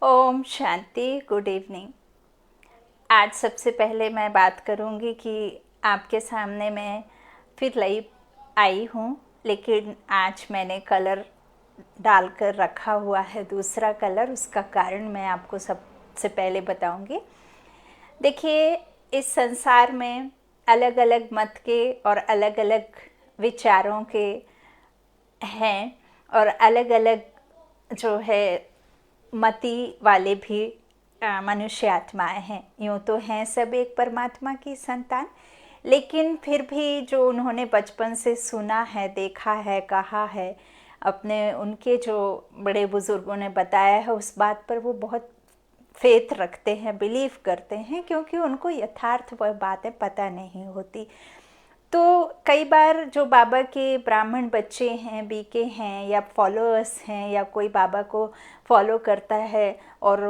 Om Shanti. Good evening. आज सबसे पहले मैं बात करूंगी कि आपके सामने मैं फिर लाइव आई हूँ, लेकिन आज मैंने कलर डालकर रखा हुआ है, दूसरा कलर। उसका कारण मैं आपको सबसे पहले बताऊंगी। देखिए, इस संसार में अलग अलग मत के और अलग अलग विचारों के हैं, और अलग अलग जो है मति वाले भी मनुष्य आत्माएं हैं। यूँ तो हैं सब एक परमात्मा की संतान, लेकिन फिर भी जो उन्होंने बचपन से सुना है, देखा है, कहा है, अपने उनके जो बड़े बुजुर्गों ने बताया है, उस बात पर वो बहुत फेथ रखते हैं, बिलीव करते हैं, क्योंकि उनको यथार्थ वह बातें पता नहीं होती। तो कई बार जो बाबा के ब्राह्मण बच्चे हैं, बीके हैं, या फॉलोअर्स हैं, या कोई बाबा को फॉलो करता है और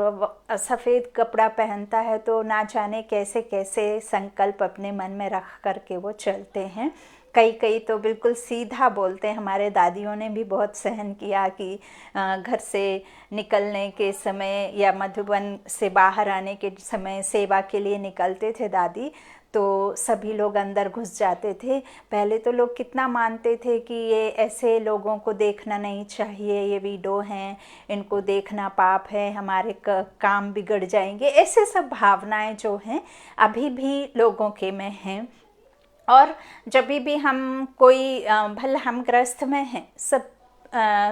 सफ़ेद कपड़ा पहनता है, तो ना जाने कैसे कैसे संकल्प अपने मन में रख करके वो चलते हैं। कई कई तो बिल्कुल सीधा बोलते हैं। हमारे दादियों ने भी बहुत सहन किया कि घर से निकलने के समय या मधुबन से बाहर आने के समय सेवा के लिए निकलते थे दादी, तो सभी लोग अंदर घुस जाते थे। पहले तो लोग कितना मानते थे कि ये ऐसे लोगों को देखना नहीं चाहिए, ये विडो हैं, इनको देखना पाप है, हमारे काम बिगड़ जाएंगे। ऐसे सब भावनाएं जो हैं अभी भी लोगों के में हैं। और जब भी हम कोई भले हम ग्रस्त में हैं, सब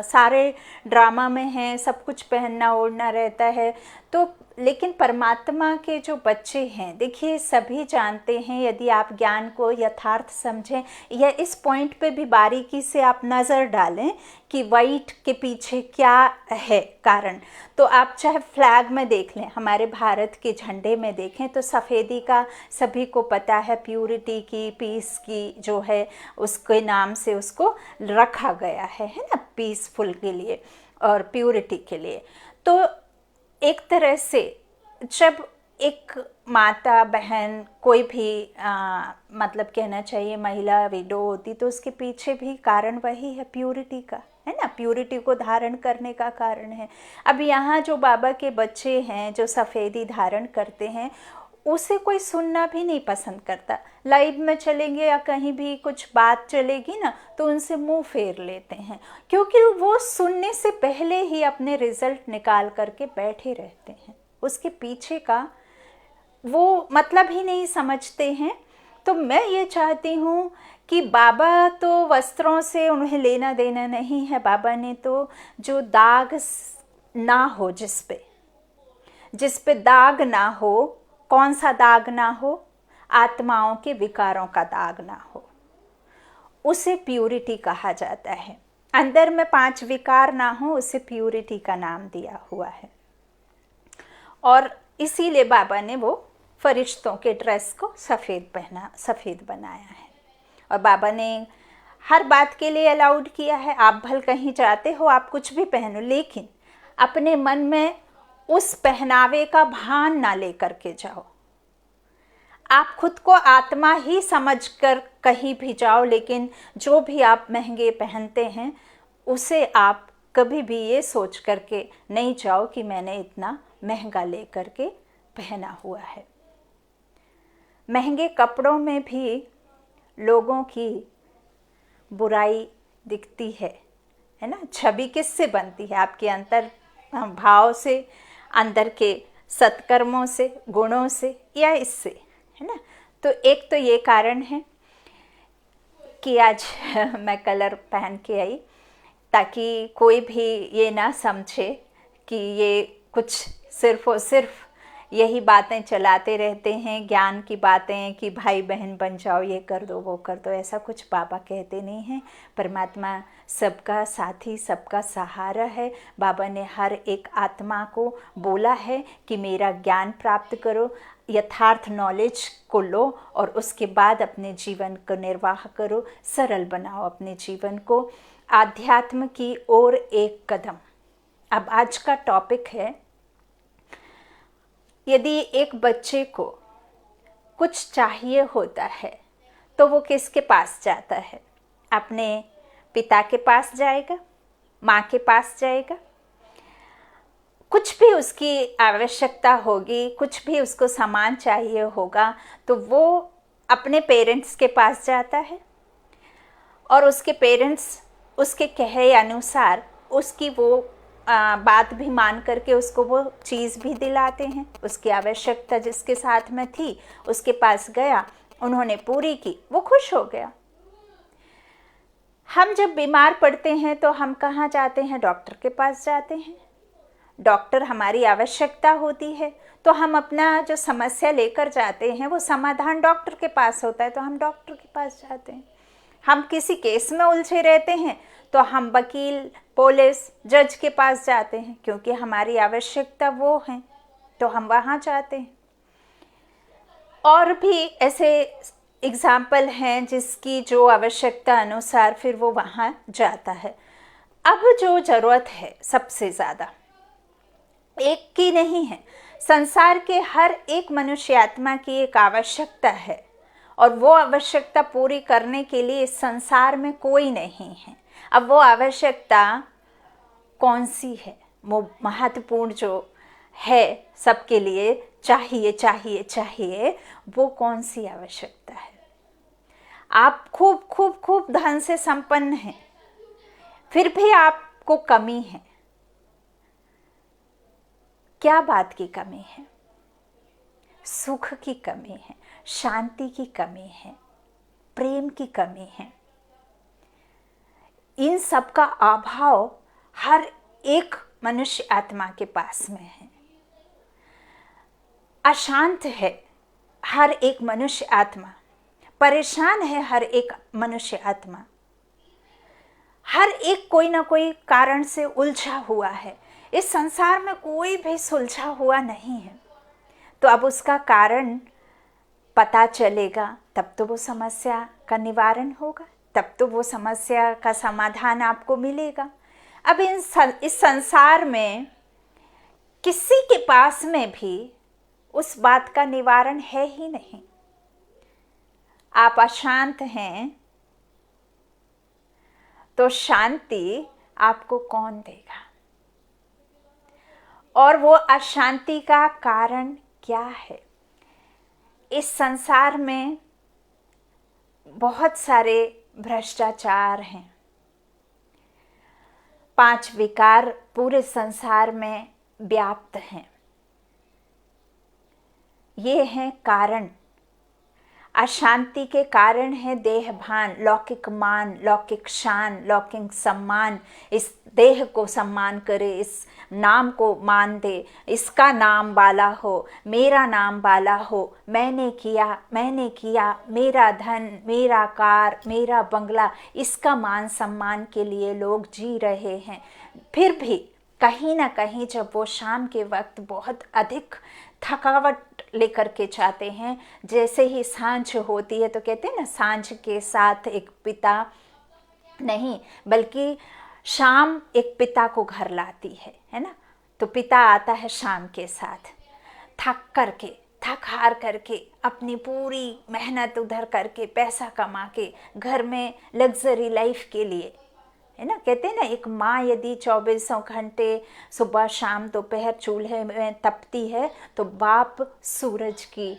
सारे ड्रामा में हैं, सब कुछ पहनना ओढ़ना रहता है, तो लेकिन परमात्मा के जो बच्चे हैं, देखिए सभी जानते हैं, यदि आप ज्ञान को यथार्थ समझें या इस पॉइंट पे भी बारीकी से आप नज़र डालें कि वाइट के पीछे क्या है कारण, तो आप चाहे फ्लैग में देख लें, हमारे भारत के झंडे में देखें, तो सफ़ेदी का सभी को पता है, प्यूरिटी की, पीस की जो है उसके नाम से उसको रखा गया है ना, पीसफुल के लिए और प्यूरिटी के लिए। तो एक तरह से जब एक माता बहन कोई भी मतलब कहना चाहिए महिला विडो होती, तो उसके पीछे भी कारण वही है, प्यूरिटी का, है ना, प्यूरिटी को धारण करने का कारण है। अब यहाँ जो बाबा के बच्चे हैं जो सफ़ेदी धारण करते हैं, उसे कोई सुनना भी नहीं पसंद करता। लाइव में चलेंगे या कहीं भी कुछ बात चलेगी ना, तो उनसे मुंह फेर लेते हैं, क्योंकि वो सुनने से पहले ही अपने रिजल्ट निकाल करके बैठे रहते हैं, उसके पीछे का वो मतलब ही नहीं समझते हैं। तो मैं ये चाहती हूँ कि बाबा तो वस्त्रों से उन्हें लेना देना नहीं है। बाबा ने तो जो दाग ना हो, जिस पे दाग ना हो, कौन सा दाग ना हो, आत्माओं के विकारों का दाग ना हो, उसे प्यूरिटी कहा जाता है। अंदर में 5 विकार ना हो, उसे प्यूरिटी का नाम दिया हुआ है। और इसीलिए बाबा ने वो फरिश्तों के ड्रेस को सफ़ेद बनाया है। और बाबा ने हर बात के लिए अलाउड किया है। आप भल कहीं जाते हो, आप कुछ भी पहनो, लेकिन अपने मन में उस पहनावे का भान ना लेकर के जाओ। आप खुद को आत्मा ही समझकर कहीं भी जाओ, लेकिन जो भी आप महंगे पहनते हैं उसे आप कभी भी ये सोच करके नहीं जाओ कि मैंने इतना महंगा ले करके पहना हुआ है। महंगे कपड़ों में भी लोगों की बुराई दिखती है ना। छवि किससे बनती है? आपके अंतर भाव से, अंदर के सत्कर्मों से, गुणों से, या इससे, है ना। तो एक तो ये कारण है कि आज मैं कलर पहन के आई, ताकि कोई भी ये ना समझे कि ये कुछ सिर्फ और सिर्फ यही बातें चलाते रहते हैं, ज्ञान की बातें कि भाई बहन बन जाओ, ये कर दो, वो कर दो। ऐसा कुछ बाबा कहते नहीं हैं। परमात्मा सबका साथी, सबका सहारा है। बाबा ने हर एक आत्मा को बोला है कि मेरा ज्ञान प्राप्त करो, यथार्थ नॉलेज को लो, और उसके बाद अपने जीवन को निर्वाह करो, सरल बनाओ अपने जीवन को, आध्यात्म की ओर एक कदम। अब आज का टॉपिक है, यदि एक बच्चे को कुछ चाहिए होता है तो वो किसके पास जाता है? अपने पिता के पास जाएगा, माँ के पास जाएगा। कुछ भी उसकी आवश्यकता होगी, कुछ भी उसको सामान चाहिए होगा, तो वो अपने पेरेंट्स के पास जाता है और उसके पेरेंट्स उसके कहे अनुसार उसकी वो बात भी मान करके उसको वो चीज़ भी दिलाते हैं। उसकी आवश्यकता जिसके साथ में थी उसके पास गया, उन्होंने पूरी की, वो खुश हो गया। हम जब बीमार पड़ते हैं तो हम कहाँ जाते हैं? डॉक्टर के पास जाते हैं। डॉक्टर हमारी आवश्यकता होती है तो हम अपना जो समस्या लेकर जाते हैं वो समाधान डॉक्टर के पास होता है, तो हम डॉक्टर के पास जाते हैं। हम किसी केस में उलझे रहते हैं तो हम वकील, पुलिस, जज के पास जाते हैं, क्योंकि हमारी आवश्यकता वो है, तो हम वहाँ जाते हैं। और भी ऐसे एग्जाम्पल हैं जिसकी जो आवश्यकता अनुसार फिर वो वहाँ जाता है। अब जो ज़रूरत है सबसे ज़्यादा एक की नहीं है, संसार के हर एक मनुष्य आत्मा की एक आवश्यकता है, और वो आवश्यकता पूरी करने के लिए इस संसार में कोई नहीं है। अब वो आवश्यकता कौन सी है? वो महत्वपूर्ण जो है सबके लिए चाहिए चाहिए चाहिए, वो कौन सी आवश्यकता है? आप खूब खूब खूब धन से संपन्न हैं, फिर भी आपको कमी है। क्या बात की कमी है? सुख की कमी है, शांति की कमी है, प्रेम की कमी है। इन सब का अभाव हर एक मनुष्य आत्मा के पास में है। अशांत है हर एक मनुष्य आत्मा, परेशान है हर एक मनुष्य आत्मा, हर एक कोई ना कोई कारण से उलझा हुआ है। इस संसार में कोई भी सुलझा हुआ नहीं है। तो अब उसका कारण पता चलेगा तब तो वो समस्या का निवारण होगा, तब तो वो समस्या का समाधान आपको मिलेगा। अब इस संसार में किसी के पास में भी उस बात का निवारण है ही नहीं। आप अशांत हैं तो शांति आपको कौन देगा? और वो अशांति का कारण क्या है? इस संसार में बहुत सारे भ्रष्टाचार हैं। 5 विकार पूरे संसार में व्याप्त हैं। ये हैं कारण। अशांति के कारण है देहभान, लौकिक मान, लौकिक शान, लौकिक सम्मान। इस देह को सम्मान करे, इस नाम को मान दे, इसका नाम वाला हो, मेरा नाम वाला हो, मैंने किया, मेरा धन, मेरा कार, मेरा बंगला, इसका मान सम्मान के लिए लोग जी रहे हैं। फिर भी कहीं ना कहीं जब वो शाम के वक्त बहुत अधिक थकावट लेकर के जाते हैं, जैसे ही सांझ होती है तो कहते हैं ना, सांझ के साथ एक पिता नहीं बल्कि शाम एक पिता को घर लाती है ना। तो पिता आता है शाम के साथ, थक हार करके अपनी पूरी मेहनत उधर करके पैसा कमा के घर में लग्जरी लाइफ के लिए, है ना। कहते हैं ना, एक माँ यदि 24 घंटे सुबह शाम दोपहर चूल्हे में तपती है तो बाप सूरज की,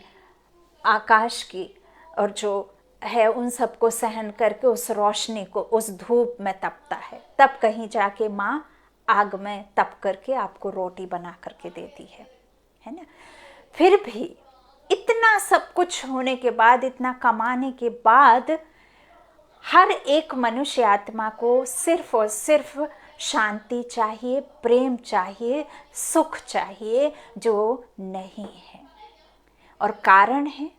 आकाश की और जो है उन सबको सहन करके उस रोशनी को, उस धूप में तपता है। तब कहीं जाके माँ आग में तप करके आपको रोटी बना करके देती है ना। फिर भी इतना सब कुछ होने के बाद, इतना कमाने के बाद, हर एक मनुष्य आत्मा को सिर्फ और सिर्फ शांति चाहिए, प्रेम चाहिए, सुख चाहिए, जो नहीं है। और कारण है,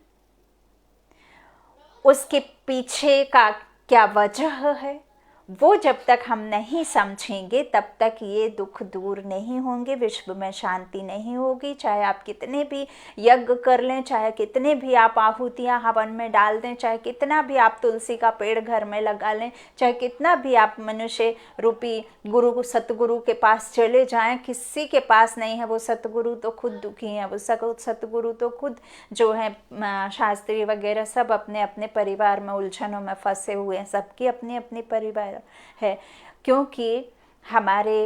उसके पीछे का क्या वजह है, वो जब तक हम नहीं समझेंगे तब तक ये दुख दूर नहीं होंगे, विश्व में शांति नहीं होगी। चाहे आप कितने भी यज्ञ कर लें, चाहे कितने भी आप आहुतियाँ हवन में डाल दें, चाहे कितना भी आप तुलसी का पेड़ घर में लगा लें, चाहे कितना भी आप मनुष्य रूपी गुरु सतगुरु के पास चले जाएं, किसी के पास नहीं है। वो सतगुरु तो खुद दुखी हैं, वो सतगुरु तो खुद जो है शास्त्री वगैरह सब अपने अपने परिवार में उलझनों में फंसे हुए हैं। सबकी अपनी अपनी परिवार है, क्योंकि हमारे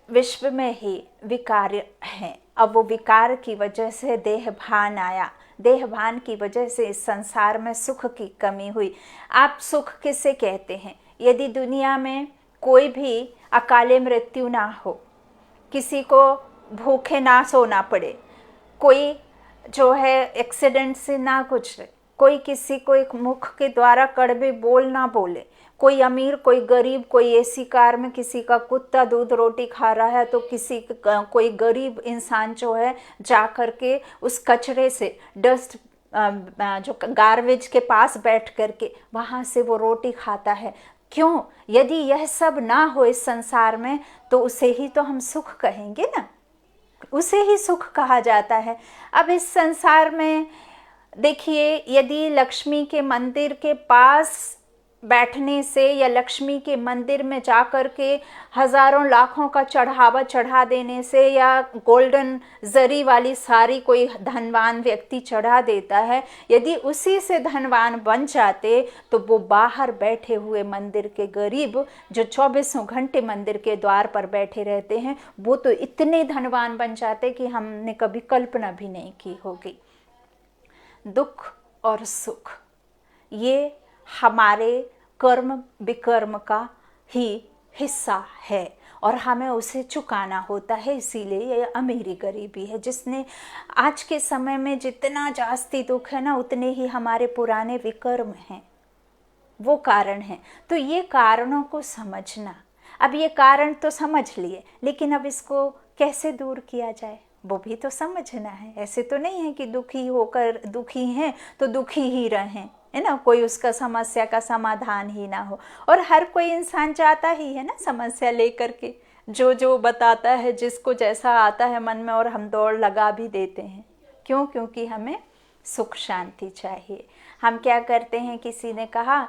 विश्व में ही विकार हैं। अब वो विकार की वजह से देहभान आया, देहभान की वजह से इस संसार में सुख की कमी हुई। आप सुख किसे कहते हैं? यदि दुनिया में कोई भी अकाले मृत्यु ना हो, किसी को भूखे ना सोना पड़े, कोई जो है एक्सीडेंट से ना गुजरे, कोई किसी को एक मुख के द्वारा कड़वे बोल ना बोले, कोई अमीर कोई गरीब, कोई एसी कार में किसी का कुत्ता दूध रोटी खा रहा है तो कोई गरीब इंसान जो है जा कर के उस कचरे से, डस्ट जो गार्बेज के पास बैठ करके वहाँ से वो रोटी खाता है। क्यों? यदि यह सब ना हो इस संसार में तो उसे ही तो हम सुख कहेंगे ना, उसे ही सुख कहा जाता है। अब इस संसार में देखिए, यदि लक्ष्मी के मंदिर के पास बैठने से या लक्ष्मी के मंदिर में जाकर के हजारों लाखों का चढ़ावा चढ़ा देने से या गोल्डन जरी वाली साड़ी कोई धनवान व्यक्ति चढ़ा देता है, यदि उसी से धनवान बन जाते तो वो बाहर बैठे हुए मंदिर के गरीब जो 24 घंटे मंदिर के द्वार पर बैठे रहते हैं, वो तो इतने धनवान बन जाते कि हमने कभी कल्पना भी नहीं की होगी। दुख और सुख ये हमारे कर्म विकर्म का ही हिस्सा है और हमें उसे चुकाना होता है। इसीलिए ये अमीरी गरीबी है, जिसने आज के समय में जितना जास्ती दुख है ना, उतने ही हमारे पुराने विकर्म हैं, वो कारण है। तो ये कारणों को समझना, अब ये कारण तो समझ लिए, लेकिन अब इसको कैसे दूर किया जाए वो भी तो समझना है। ऐसे तो नहीं है कि दुखी होकर दुखी हैं तो दुखी ही रहें, है ना, कोई उसका समस्या का समाधान ही ना हो। और हर कोई इंसान चाहता ही है ना समस्या लेकर के, जो बताता है, जिसको जैसा आता है मन में, और हम दौड़ लगा भी देते हैं। क्यों? क्योंकि हमें सुख शांति चाहिए। हम क्या करते हैं, किसी ने कहा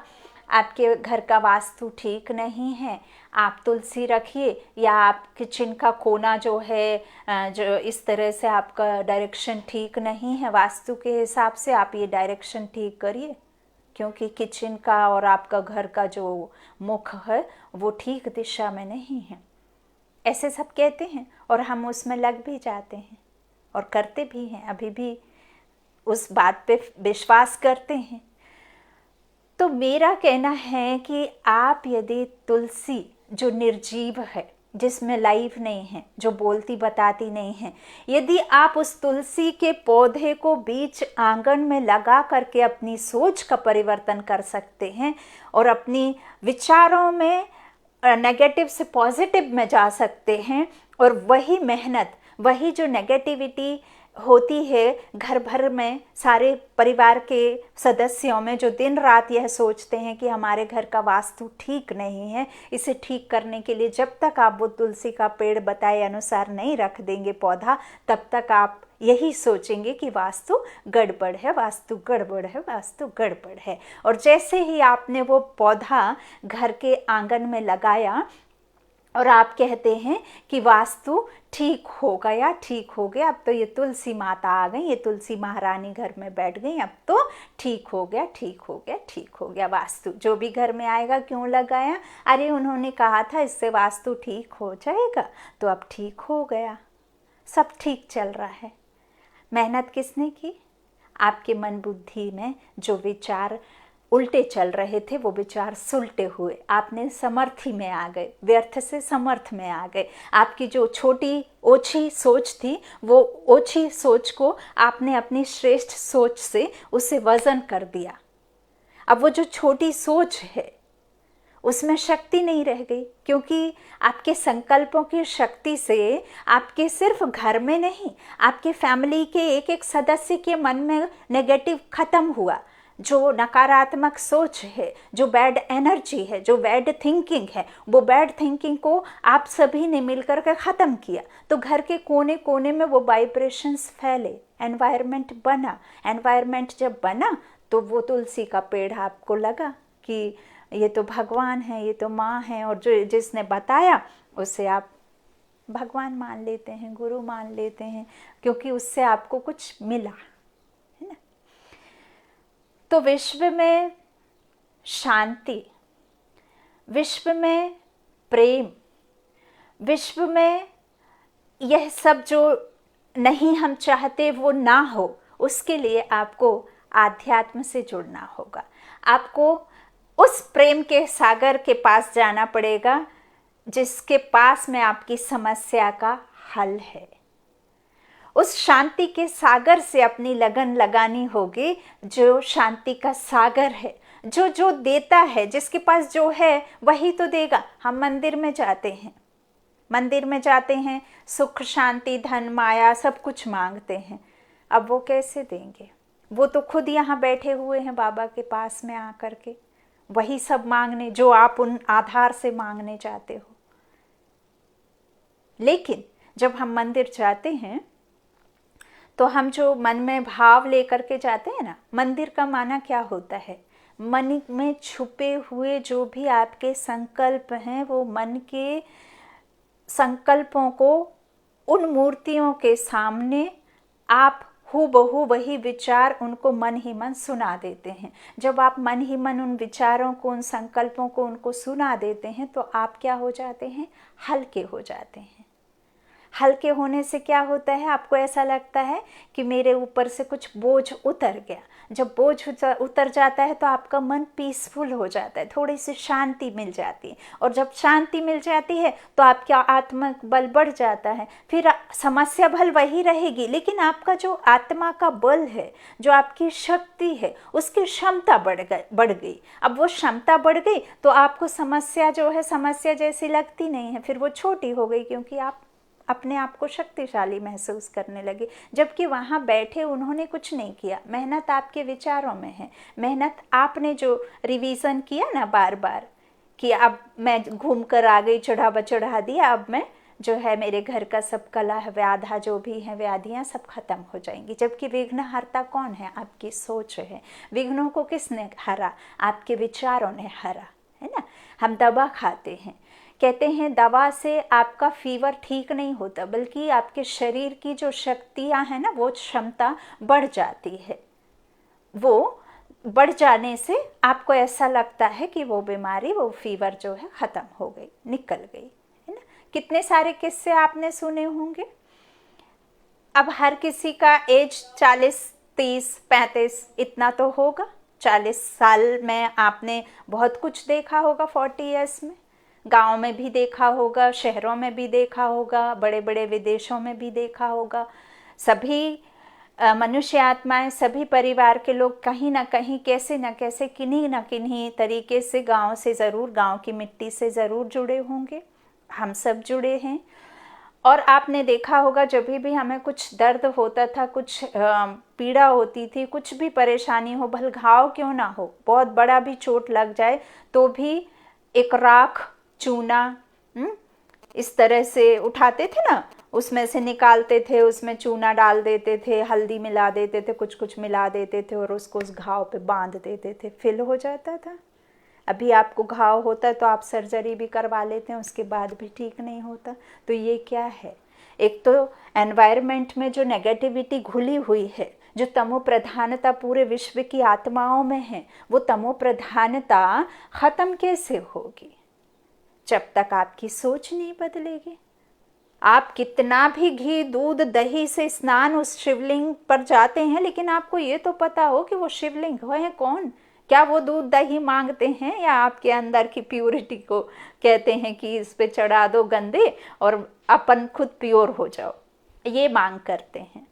आपके घर का वास्तु ठीक नहीं है, आप तुलसी रखिए, या आप किचन का कोना जो है, जो इस तरह से आपका डायरेक्शन ठीक नहीं है वास्तु के हिसाब से, आप ये डायरेक्शन ठीक करिए, क्योंकि किचन का और आपका घर का जो मुख है वो ठीक दिशा में नहीं है। ऐसे सब कहते हैं और हम उसमें लग भी जाते हैं और करते भी हैं, अभी भी उस बात पे विश्वास करते हैं। तो मेरा कहना है कि आप यदि तुलसी जो निर्जीव है, जिसमें लाइफ नहीं है, जो बोलती बताती नहीं है, यदि आप उस तुलसी के पौधे को बीच आंगन में लगा करके अपनी सोच का परिवर्तन कर सकते हैं और अपनी विचारों में नेगेटिव से पॉजिटिव में जा सकते हैं, और वही मेहनत, वही जो नेगेटिविटी होती है घर भर में सारे परिवार के सदस्यों में, जो दिन रात यह सोचते हैं कि हमारे घर का वास्तु ठीक नहीं है, इसे ठीक करने के लिए जब तक आप वो तुलसी का पेड़ बताए अनुसार नहीं रख देंगे पौधा, तब तक आप यही सोचेंगे कि वास्तु गड़बड़ है, वास्तु गड़बड़ है, वास्तु गड़बड़ है। और जैसे ही आपने वो पौधा घर के आंगन में लगाया और आप कहते हैं कि वास्तु ठीक हो गया, ठीक हो गया, अब तो ये तुलसी माता आ गई, ये तुलसी महारानी घर में बैठ गई, अब तो ठीक हो गया, ठीक हो गया, ठीक हो गया। वास्तु जो भी घर में आएगा, क्यों लगाया? अरे उन्होंने कहा था इससे वास्तु ठीक हो जाएगा, तो अब ठीक हो गया, सब ठीक चल रहा है। मेहनत किसने की? आपके मन बुद्धि में जो विचार उल्टे चल रहे थे वो विचार सुलटे हुए, आपने समर्थी में आ गए, व्यर्थ से समर्थ में आ गए। आपकी जो छोटी ओछी सोच थी, वो ओछी सोच को आपने अपनी श्रेष्ठ सोच से उसे वजन कर दिया। अब वो जो छोटी सोच है उसमें शक्ति नहीं रह गई, क्योंकि आपके संकल्पों की शक्ति से आपके सिर्फ घर में नहीं, आपके फैमिली के एक एक सदस्य के मन में नेगेटिव खत्म हुआ। जो नकारात्मक सोच है, जो बैड एनर्जी है, जो बैड थिंकिंग है, वो बैड थिंकिंग को आप सभी ने मिलकर के ख़त्म किया। तो घर के कोने कोने में वो वाइब्रेशंस फैले, एनवायरनमेंट बना। एनवायरनमेंट जब बना तो वो तुलसी का पेड़ आपको लगा कि ये तो भगवान है, ये तो माँ है, और जो जिसने बताया उसे आप भगवान मान लेते हैं, गुरु मान लेते हैं, क्योंकि उससे आपको कुछ मिला, है ना। तो विश्व में शांति, विश्व में प्रेम, विश्व में यह सब जो नहीं हम चाहते वो ना हो, उसके लिए आपको आध्यात्म से जुड़ना होगा। आपको उस प्रेम के सागर के पास जाना पड़ेगा जिसके पास में आपकी समस्या का हल है। उस शांति के सागर से अपनी लगन लगानी होगी, जो शांति का सागर है, जो जो देता है, जिसके पास जो है वही तो देगा। हम मंदिर में जाते हैं, मंदिर में जाते हैं, सुख शांति धन माया सब कुछ मांगते हैं। अब वो कैसे देंगे? वो तो खुद यहाँ बैठे हुए हैं बाबा के पास में आकर के, वही सब मांगने जो आप उन आधार से मांगने चाहते हो। लेकिन जब हम मंदिर जाते हैं तो हम जो मन में भाव लेकर के जाते हैं ना, मंदिर का माना क्या होता है? मन में छुपे हुए जो भी आपके संकल्प हैं, वो मन के संकल्पों को उन मूर्तियों के सामने आप हूबहू वही विचार उनको मन ही मन सुना देते हैं। जब आप मन ही मन उन विचारों को, उन संकल्पों को उनको सुना देते हैं तो आप क्या हो जाते हैं? हल्के हो जाते हैं। हल्के होने से क्या होता है? आपको ऐसा लगता है कि मेरे ऊपर से कुछ बोझ उतर गया। जब बोझ उतर जाता है तो आपका मन पीसफुल हो जाता है, थोड़ी सी शांति मिल जाती है। और जब शांति मिल जाती है तो आपका आत्मिक बल बढ़ जाता है। फिर समस्या भल वही रहेगी, लेकिन आपका जो आत्मा का बल है, जो आपकी शक्ति है, उसकी क्षमता बढ़ गई। अब वो क्षमता बढ़ गई तो आपको समस्या जो है समस्या जैसी लगती नहीं है, फिर वो छोटी हो गई, क्योंकि आप अपने आप को शक्तिशाली महसूस करने लगे। जबकि वहाँ बैठे उन्होंने कुछ नहीं किया, मेहनत आपके विचारों में है। मेहनत आपने जो रिवीजन किया ना बार बार कि अब मैं घूम कर आ गई, चढ़ा दिया, अब मैं जो है मेरे घर का सब कलह व्याधा जो भी है व्याधियाँ सब खत्म हो जाएंगी। जबकि विघ्न हरता कौन है? आपकी सोच है। विघ्नों को किसने हरा? आपके विचारों ने हरा, है ना। हम दवा खाते हैं, कहते हैं दवा से आपका फीवर ठीक नहीं होता, बल्कि आपके शरीर की जो शक्तियां हैं ना, वो क्षमता बढ़ जाती है। वो बढ़ जाने से आपको ऐसा लगता है कि वो बीमारी, वो फीवर जो है ख़त्म हो गई, निकल गई, है ना। कितने सारे किस्से आपने सुने होंगे। अब हर किसी का एज 40, 30, 35 इतना तो होगा। 40 साल में आपने बहुत कुछ देखा होगा। 40 ईयर्स में गांव में भी देखा होगा, शहरों में भी देखा होगा, बड़े बड़े विदेशों में भी देखा होगा। सभी मनुष्य आत्माएं, सभी परिवार के लोग कहीं ना कहीं, कैसे न कैसे, किन्हीं न किन्हीं तरीके से गांव से ज़रूर, गांव की मिट्टी से ज़रूर जुड़े होंगे। हम सब जुड़े हैं। और आपने देखा होगा जब भी हमें कुछ दर्द होता था, कुछ पीड़ा होती थी, कुछ भी परेशानी हो, भले घाव क्यों ना हो, बहुत बड़ा भी चोट लग जाए तो भी एक राख, चूना इस तरह से उठाते थे ना, उसमें से निकालते थे, उसमें चूना डाल देते थे, हल्दी मिला देते थे, कुछ कुछ मिला देते थे और उसको उस घाव पे बांध देते थे, फिल हो जाता था। अभी आपको घाव होता है तो आप सर्जरी भी करवा लेते हैं, उसके बाद भी ठीक नहीं होता। तो ये क्या है? एक तो एनवायरनमेंट में जो नेगेटिविटी घुली हुई है, जो तमो प्रधानता पूरे विश्व की आत्माओं में है, वो तमो प्रधानता ख़त्म कैसे होगी? जब तक आपकी सोच नहीं बदलेगी। आप कितना भी घी दूध दही से स्नान उस शिवलिंग पर जाते हैं, लेकिन आपको ये तो पता हो कि वो शिवलिंग है कौन। क्या वो दूध दही मांगते हैं, या आपके अंदर की प्योरिटी को कहते हैं कि इस पे चढ़ा दो गंदे और अपन खुद प्योर हो जाओ, ये मांग करते हैं।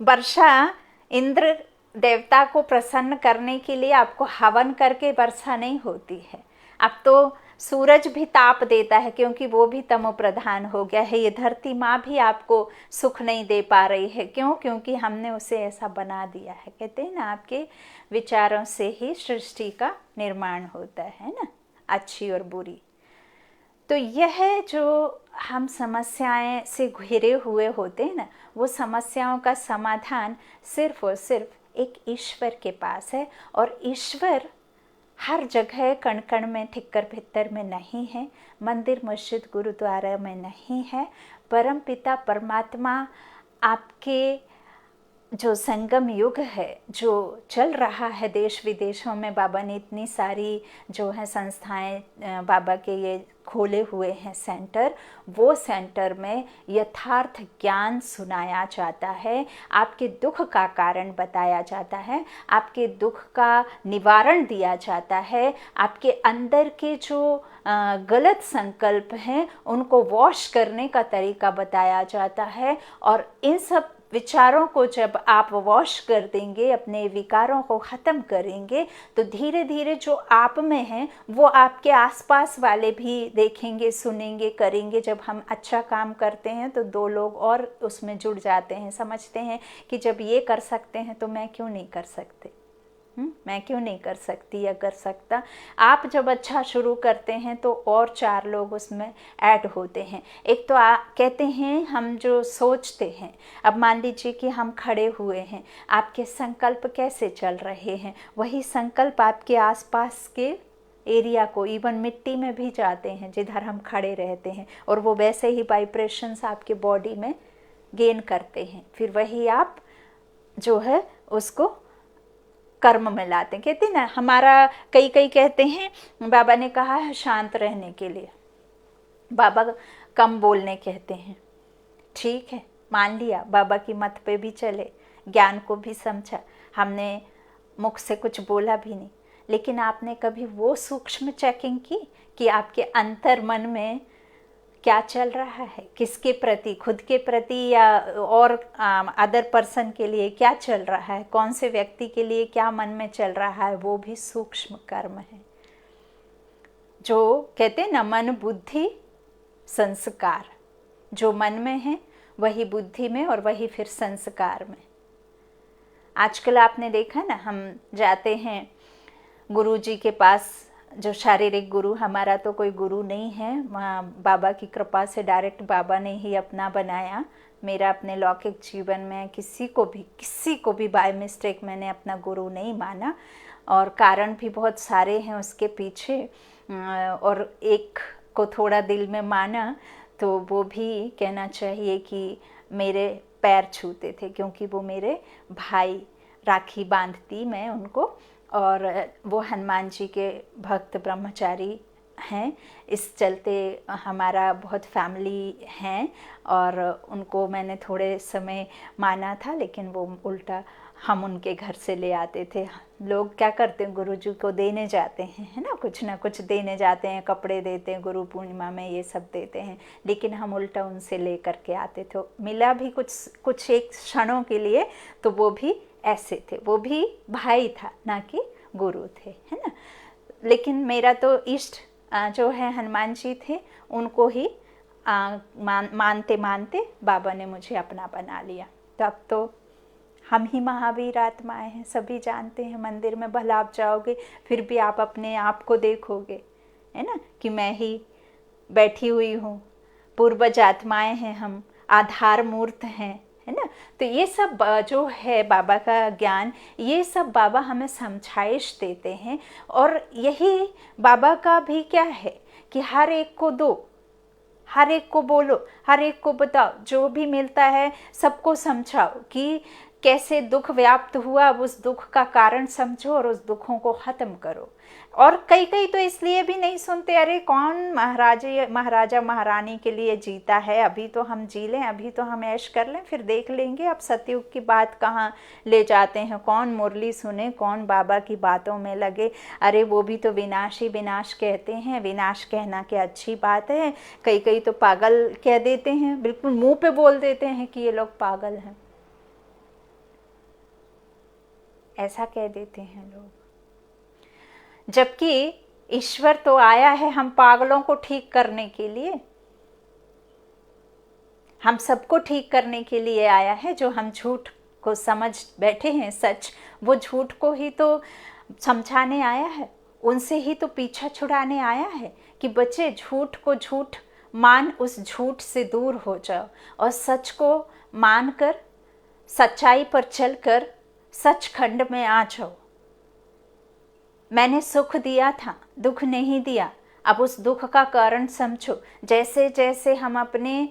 वर्षा इंद्र देवता को प्रसन्न करने के लिए आपको हवन करके वर्षा नहीं होती है। अब तो सूरज भी ताप देता है, क्योंकि वो भी तमो प्रधान हो गया है। ये धरती माँ भी आपको सुख नहीं दे पा रही है। क्यों? क्योंकि हमने उसे ऐसा बना दिया है। कहते हैं ना, आपके विचारों से ही सृष्टि का निर्माण होता है ना, अच्छी और बुरी। तो यह जो हम समस्याएं से घिरे हुए होते हैं ना, वो समस्याओं का समाधान सिर्फ और सिर्फ एक ईश्वर के पास है। और ईश्वर हर जगह, कण कण में, ठिक्कर भित्तर में नहीं है, मंदिर मस्जिद गुरुद्वारा में नहीं है। परम पिता परमात्मा आपके जो संगम युग है जो चल रहा है देश विदेशों में, बाबा ने इतनी सारी जो है संस्थाएं बाबा के ये खोले हुए हैं सेंटर, वो सेंटर में यथार्थ ज्ञान सुनाया जाता है, आपके दुख का कारण बताया जाता है, आपके दुख का निवारण दिया जाता है, आपके अंदर के जो गलत संकल्प हैं उनको वॉश करने का तरीका बताया जाता है। और इन सब विचारों को जब आप वॉश कर देंगे, अपने विकारों को ख़त्म करेंगे, तो धीरे धीरे जो आप में है वो आपके आसपास वाले भी देखेंगे, सुनेंगे, करेंगे। जब हम अच्छा काम करते हैं तो दो लोग और उसमें जुड़ जाते हैं, समझते हैं कि जब ये कर सकते हैं तो मैं क्यों नहीं कर सकते, मैं क्यों नहीं कर सकती या कर सकता। आप जब अच्छा शुरू करते हैं तो और चार लोग उसमें ऐड होते हैं। एक तो कहते हैं हम जो सोचते हैं, अब मान लीजिए कि हम खड़े हुए हैं, आपके संकल्प कैसे चल रहे हैं, वही संकल्प आपके आसपास के एरिया को, इवन मिट्टी में भी जाते हैं जिधर हम खड़े रहते हैं, और वो वैसे ही वाइब्रेशंस आपके बॉडी में गेन करते हैं। फिर वही आप जो है उसको कर्म में लाते हैं। कहते हैं ना, हमारा कई कहते हैं बाबा ने कहा है शांत रहने के लिए, बाबा कम बोलने कहते हैं। ठीक है, मान लिया, बाबा की मत पे भी चले, ज्ञान को भी समझा, हमने मुख से कुछ बोला भी नहीं, लेकिन आपने कभी वो सूक्ष्म चेकिंग की कि आपके अंतर मन में क्या चल रहा है, किसके प्रति, खुद के प्रति या और अदर पर्सन के लिए क्या चल रहा है, कौन से व्यक्ति के लिए क्या मन में चल रहा है, वो भी सूक्ष्म कर्म है। जो कहते हैं ना, मन बुद्धि संस्कार, जो मन में है वही बुद्धि में और वही फिर संस्कार में। आजकल आपने देखा ना, हम जाते हैं गुरु जी के पास, जो शारीरिक गुरु, हमारा तो कोई गुरु नहीं है, बाबा की कृपा से डायरेक्ट बाबा ने ही अपना बनाया। मेरा अपने लौकिक जीवन में किसी को भी बाय मिस्टेक मैंने अपना गुरु नहीं माना, और कारण भी बहुत सारे हैं उसके पीछे। और एक को थोड़ा दिल में माना तो वो भी कहना चाहिए कि मेरे पैर छूते थे, क्योंकि वो मेरे भाई, राखी बांधती मैं उनको, और वो हनुमान जी के भक्त ब्रह्मचारी हैं, इस चलते हमारा बहुत फैमिली हैं, और उनको मैंने थोड़े समय माना था, लेकिन वो उल्टा हम उनके घर से ले आते थे। लोग क्या करते हैं, गुरु जी को देने जाते हैं, है ना, कुछ ना कुछ देने जाते हैं, कपड़े देते हैं, गुरु पूर्णिमा में ये सब देते हैं, लेकिन हम उल्टा उनसे ले करके आते थे। मिला भी कुछ एक क्षणों के लिए, तो वो भी ऐसे थे, वो भी भाई था, ना कि गुरु थे, है ना। लेकिन मेरा तो इष्ट जो है हनुमान जी थे, उनको ही मानते मानते बाबा ने मुझे अपना बना लिया। तब तो हम ही महावीर आत्माएं हैं, सभी जानते हैं। मंदिर में भला आप जाओगे, फिर भी आप अपने आप को देखोगे, है ना, कि मैं ही बैठी हुई हूँ, पूर्वज आत्माएं हैं हम, आधार मूर्त हैं, है ना। तो ये सब जो है बाबा का ज्ञान, ये सब बाबा हमें समझाइश देते हैं। और यही बाबा का भी क्या है कि हर एक को दो, हर एक को बोलो, हर एक को बताओ, जो भी मिलता है सबको समझाओ कि कैसे दुख व्याप्त हुआ, अब उस दुख का कारण समझो और उस दुखों को ख़त्म करो। और कई तो इसलिए भी नहीं सुनते, अरे कौन महाराजा महारानी के लिए जीता है, अभी तो हम जी लें, अभी तो हम ऐश कर लें, फिर देख लेंगे। अब सतयुग की बात कहाँ ले जाते हैं, कौन मुरली सुने, कौन बाबा की बातों में लगे। अरे वो भी तो विनाश ही विनाश कहते हैं, विनाश कहना क्या अच्छी बात है। कई तो पागल कह देते हैं, बिल्कुल मुंह पे बोल देते हैं कि ये लोग पागल हैं, ऐसा कह देते हैं लोग। जबकि ईश्वर तो आया है हम पागलों को ठीक करने के लिए, हम सबको ठीक करने के लिए आया है। जो हम झूठ को समझ बैठे हैं सच, वो झूठ को ही तो समझाने आया है, उनसे ही तो पीछा छुड़ाने आया है कि बच्चे झूठ को झूठ मान, उस झूठ से दूर हो जाओ और सच को मानकर, सच्चाई पर चलकर सचखंड में आ जाओ। मैंने सुख दिया था, दुख नहीं दिया, अब उस दुख का कारण समझो। जैसे जैसे हम अपने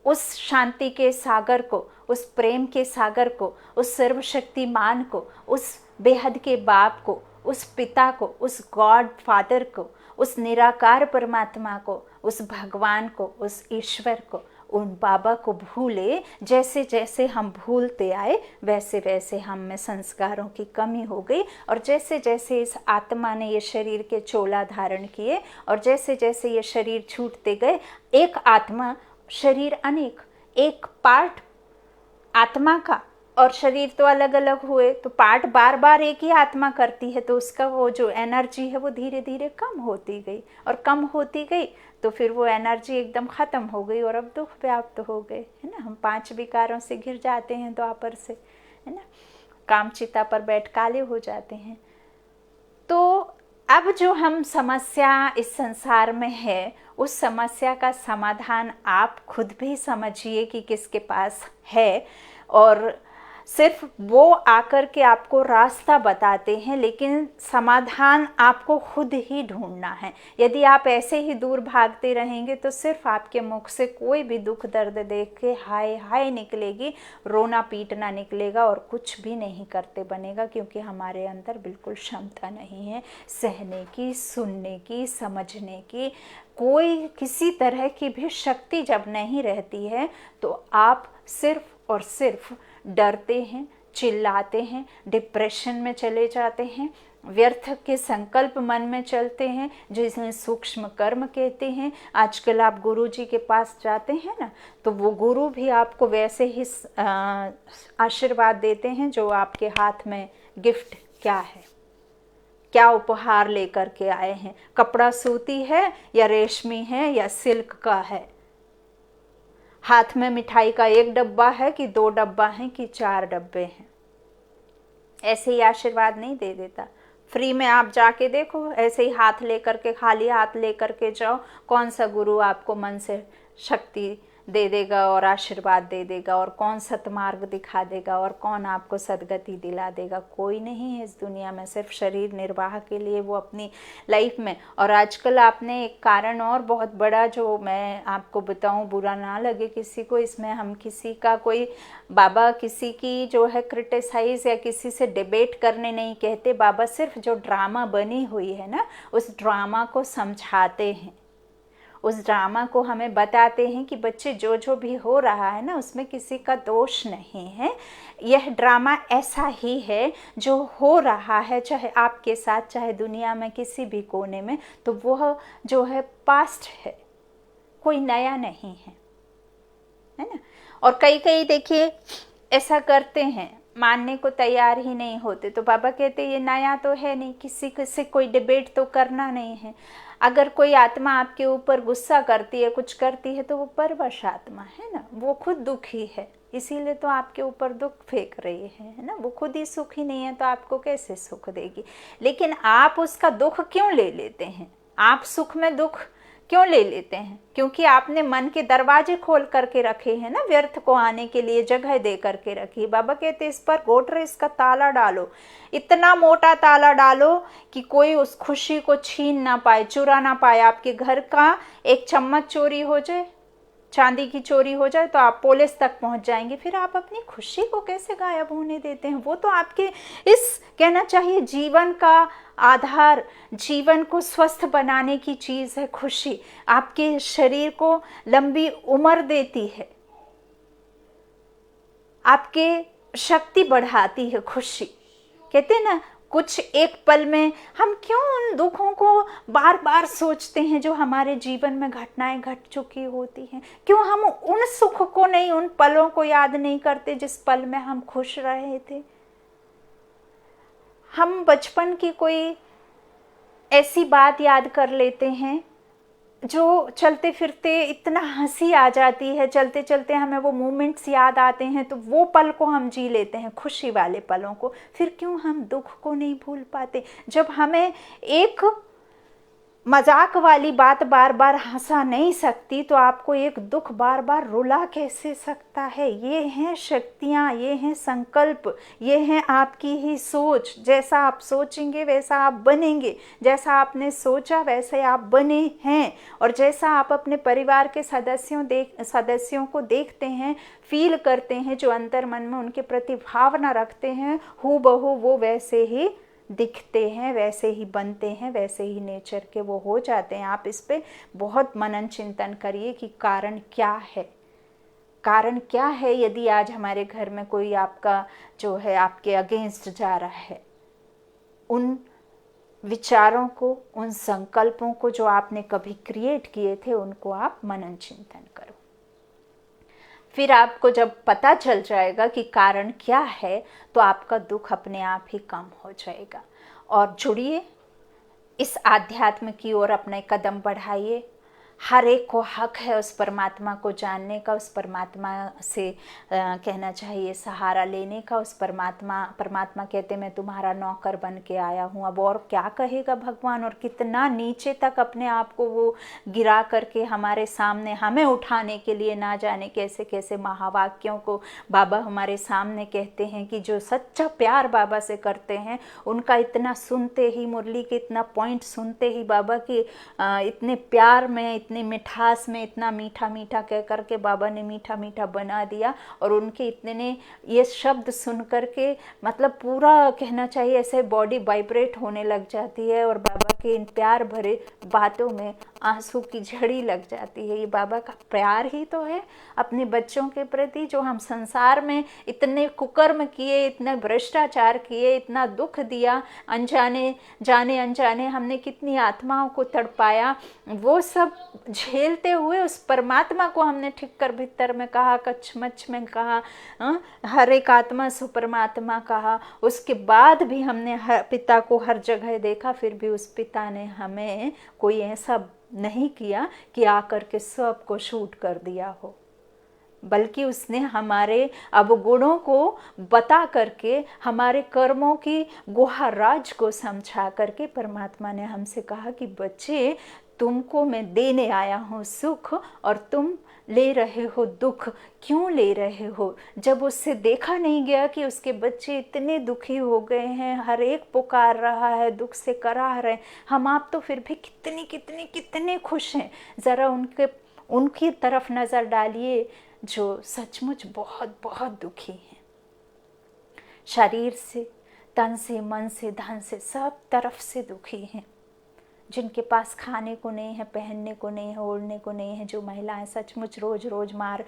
उस शांति के सागर को, उस प्रेम के सागर को, उस सर्वशक्तिमान को, उस बेहद के बाप को, उस पिता को, उस गॉड फादर को, उस निराकार परमात्मा को, उस भगवान को, उस ईश्वर को, उन बाबा को भूले। जैसे जैसे हम भूलते आए वैसे वैसे हम में संस्कारों की कमी हो गई, और जैसे जैसे इस आत्मा ने ये शरीर के चोला धारण किए और जैसे जैसे ये शरीर छूटते गए, एक आत्मा शरीर अनेक, एक पार्ट आत्मा का और शरीर तो अलग अलग हुए, तो पार्ट बार बार एक ही आत्मा करती है, तो उसका वो जो एनर्जी है वो धीरे धीरे कम होती गई और कम होती गई, तो फिर वो एनर्जी एकदम ख़त्म हो गई और अब दुख व्याप्त हो गए, है ना। हम 5 विकारों से घिर जाते हैं द्वापर से, है ना, कामचिता पर बैठ काले हो जाते हैं। तो अब जो हम समस्या इस संसार में है, उस समस्या का समाधान आप खुद भी समझिए कि किसके पास है, और सिर्फ वो आकर के आपको रास्ता बताते हैं, लेकिन समाधान आपको खुद ही ढूंढना है। यदि आप ऐसे ही दूर भागते रहेंगे तो सिर्फ आपके मुख से कोई भी दुख दर्द देख के हाय हाय निकलेगी, रोना पीटना निकलेगा और कुछ भी नहीं करते बनेगा, क्योंकि हमारे अंदर बिल्कुल क्षमता नहीं है सहने की, सुनने की, समझने की। कोई किसी तरह की भी शक्ति जब नहीं रहती है तो आप सिर्फ और सिर्फ डरते हैं, चिल्लाते हैं, डिप्रेशन में चले जाते हैं, व्यर्थ के संकल्प मन में चलते हैं, जिसे सूक्ष्म कर्म कहते हैं। आजकल आप गुरु जी के पास जाते हैं ना, तो वो गुरु भी आपको वैसे ही आशीर्वाद देते हैं जो आपके हाथ में गिफ्ट क्या है, क्या उपहार लेकर के आए हैं, कपड़ा सूती है या रेशमी है या सिल्क का है, हाथ में मिठाई का 1 डब्बा है कि 2 डब्बा है कि 4 डब्बे हैं। ऐसे ही आशीर्वाद नहीं दे देता। फ्री में आप जाके देखो, ऐसे ही हाथ लेकर के, खाली हाथ लेकर के जाओ, कौन सा गुरु आपको मन से शक्ति दे देगा और आशीर्वाद दे देगा, और कौन सतमार्ग दिखा देगा, और कौन आपको सदगति दिला देगा? कोई नहीं है इस दुनिया में, सिर्फ शरीर निर्वाह के लिए वो अपनी लाइफ में। और आजकल आपने एक कारण और बहुत बड़ा जो मैं आपको बताऊं, बुरा ना लगे किसी को, इसमें हम किसी का कोई बाबा किसी की जो है क्रिटिसाइज या किसी से डिबेट करने नहीं कहते। बाबा सिर्फ जो ड्रामा बनी हुई है ना, उस ड्रामा को समझाते हैं, उस ड्रामा को हमें बताते हैं कि बच्चे जो जो भी हो रहा है ना, उसमें किसी का दोष नहीं है। यह ड्रामा ऐसा ही है जो हो रहा है, चाहे आपके साथ, चाहे दुनिया में किसी भी कोने में, तो वह जो है पास्ट है, कोई नया नहीं है ना। और कई कई देखिए ऐसा करते हैं, मानने को तैयार ही नहीं होते, तो बाबा कहते ये नया तो है नहीं, किसी से कोई डिबेट तो करना नहीं है। अगर कोई आत्मा आपके ऊपर गुस्सा करती है, कुछ करती है, तो वो परवश आत्मा है ना, वो खुद दुखी है, इसीलिए तो आपके ऊपर दुख फेंक रही है ना। वो खुद ही सुखी नहीं है तो आपको कैसे सुख देगी? लेकिन आप उसका दुख क्यों ले लेते हैं? आप सुख में दुख क्यों ले लेते हैं? क्योंकि आपने मन के दरवाजे खोल करके रखे हैं ना, व्यर्थ को आने के लिए जगह दे करके रखी। बाबा कहते इस पर गोटरेस का ताला डालो, इतना मोटा ताला डालो कि कोई उस खुशी को छीन ना पाए, चुरा ना पाए। आपके घर का एक चम्मच चोरी हो जाए, चांदी की चोरी हो जाए, तो आप पुलिस तक पहुंच जाएंगे। फिर आप अपनी खुशी को कैसे गायब होने देते हैं? वो तो आपके इस कहना चाहिए जीवन का आधार, जीवन को स्वस्थ बनाने की चीज़ है खुशी। आपके शरीर को लंबी उम्र देती है, आपके शक्ति बढ़ाती है खुशी। कहते हैं ना, कुछ एक पल में हम क्यों उन दुखों को बार बार सोचते हैं जो हमारे जीवन में घटनाएं घट चुकी होती हैं? क्यों हम उन सुख को नहीं, उन पलों को याद नहीं करते जिस पल में हम खुश रहे थे? हम बचपन की कोई ऐसी बात याद कर लेते हैं जो चलते फिरते इतना हंसी आ जाती है, चलते चलते हमें वो मोमेंट्स याद आते हैं, तो वो पल को हम जी लेते हैं, खुशी वाले पलों को। फिर क्यों हम दुख को नहीं भूल पाते? जब हमें एक मजाक वाली बात बार बार हंसा नहीं सकती, तो आपको एक दुख बार बार रुला कैसे सकता है। ये हैं शक्तियाँ, ये हैं संकल्प, ये हैं आपकी ही सोच। जैसा आप सोचेंगे वैसा आप बनेंगे, जैसा आपने सोचा वैसे आप बने हैं। और जैसा आप अपने परिवार के सदस्यों को देखते हैं, फील करते हैं, जो अंतर मन में उनके प्रति भावना रखते हैं, हूबहू वो वैसे ही दिखते हैं, वैसे ही बनते हैं, वैसे ही नेचर के वो हो जाते हैं। आप इस पे बहुत मनन चिंतन करिए कि कारण क्या है, कारण क्या है। यदि आज हमारे घर में कोई आपका जो है आपके अगेंस्ट जा रहा है, उन विचारों को, उन संकल्पों को जो आपने कभी क्रिएट किए थे, उनको आप मनन चिंतन करो। फिर आपको जब पता चल जाएगा कि कारण क्या है, तो आपका दुख अपने आप ही कम हो जाएगा। और जुड़िए, इस आध्यात्म की ओर अपने कदम बढ़ाइए। हर एक को हक है उस परमात्मा को जानने का, उस परमात्मा से कहना चाहिए सहारा लेने का। उस परमात्मा कहते मैं तुम्हारा नौकर बन के आया हूँ। अब और क्या कहेगा भगवान, और कितना नीचे तक अपने आप को वो गिरा करके हमारे सामने हमें उठाने के लिए ना जाने कैसे कैसे महावाक्यों को बाबा हमारे सामने कहते हैं कि जो सच्चा प्यार बाबा से करते हैं, उनका इतना सुनते ही, मुरली के इतना पॉइंट सुनते ही बाबा की इतने प्यार में, इतने मिठास में, इतना मीठा मीठा कह करके बाबा ने मीठा मीठा बना दिया। और उनके इतने ये शब्द सुन करके मतलब पूरा कहना चाहिए ऐसे बॉडी वाइब्रेट होने लग जाती है, और बाबा के इन प्यार भरे बातों में आंसू की झड़ी लग जाती है। ये बाबा का प्यार ही तो है अपने बच्चों के प्रति, जो हम संसार में इतने कुकर्म किए, इतने भ्रष्टाचार किए, इतना दुख दिया, अनजाने जाने अनजाने हमने कितनी आत्माओं को तड़पाया। वो सब झेलते हुए उस परमात्मा को हमने ठीक कर भीतर में कहा, कचमच में कहा, हर एक आत्मा सु परमात्मा कहा। उसके बाद भी हमने पिता को हर जगह देखा, फिर भी उस पिता ने हमें कोई ऐसा नहीं किया कि आकर के सबको शूट कर दिया हो, बल्कि उसने हमारे अवगुणों को बता करके, हमारे कर्मों की गुहा राज को समझा करके परमात्मा ने हमसे कहा कि बच्चे, तुमको मैं देने आया हूँ सुख और तुम ले रहे हो दुख। क्यों ले रहे हो? जब उससे देखा नहीं गया कि उसके बच्चे इतने दुखी हो गए हैं, हर एक पुकार रहा है, दुख से कराह रहे, हम आप तो फिर भी कितने कितने कितने खुश हैं। ज़रा उनकी तरफ नज़र डालिए जो सचमुच बहुत बहुत दुखी हैं, शरीर से, तन से, मन से, धन से, सब तरफ से दुखी हैं। जिनके पास खाने को नहीं है, पहनने को नहीं है, ओढ़ने को नहीं है, जो महिलाएं सचमुच रोज रोज मार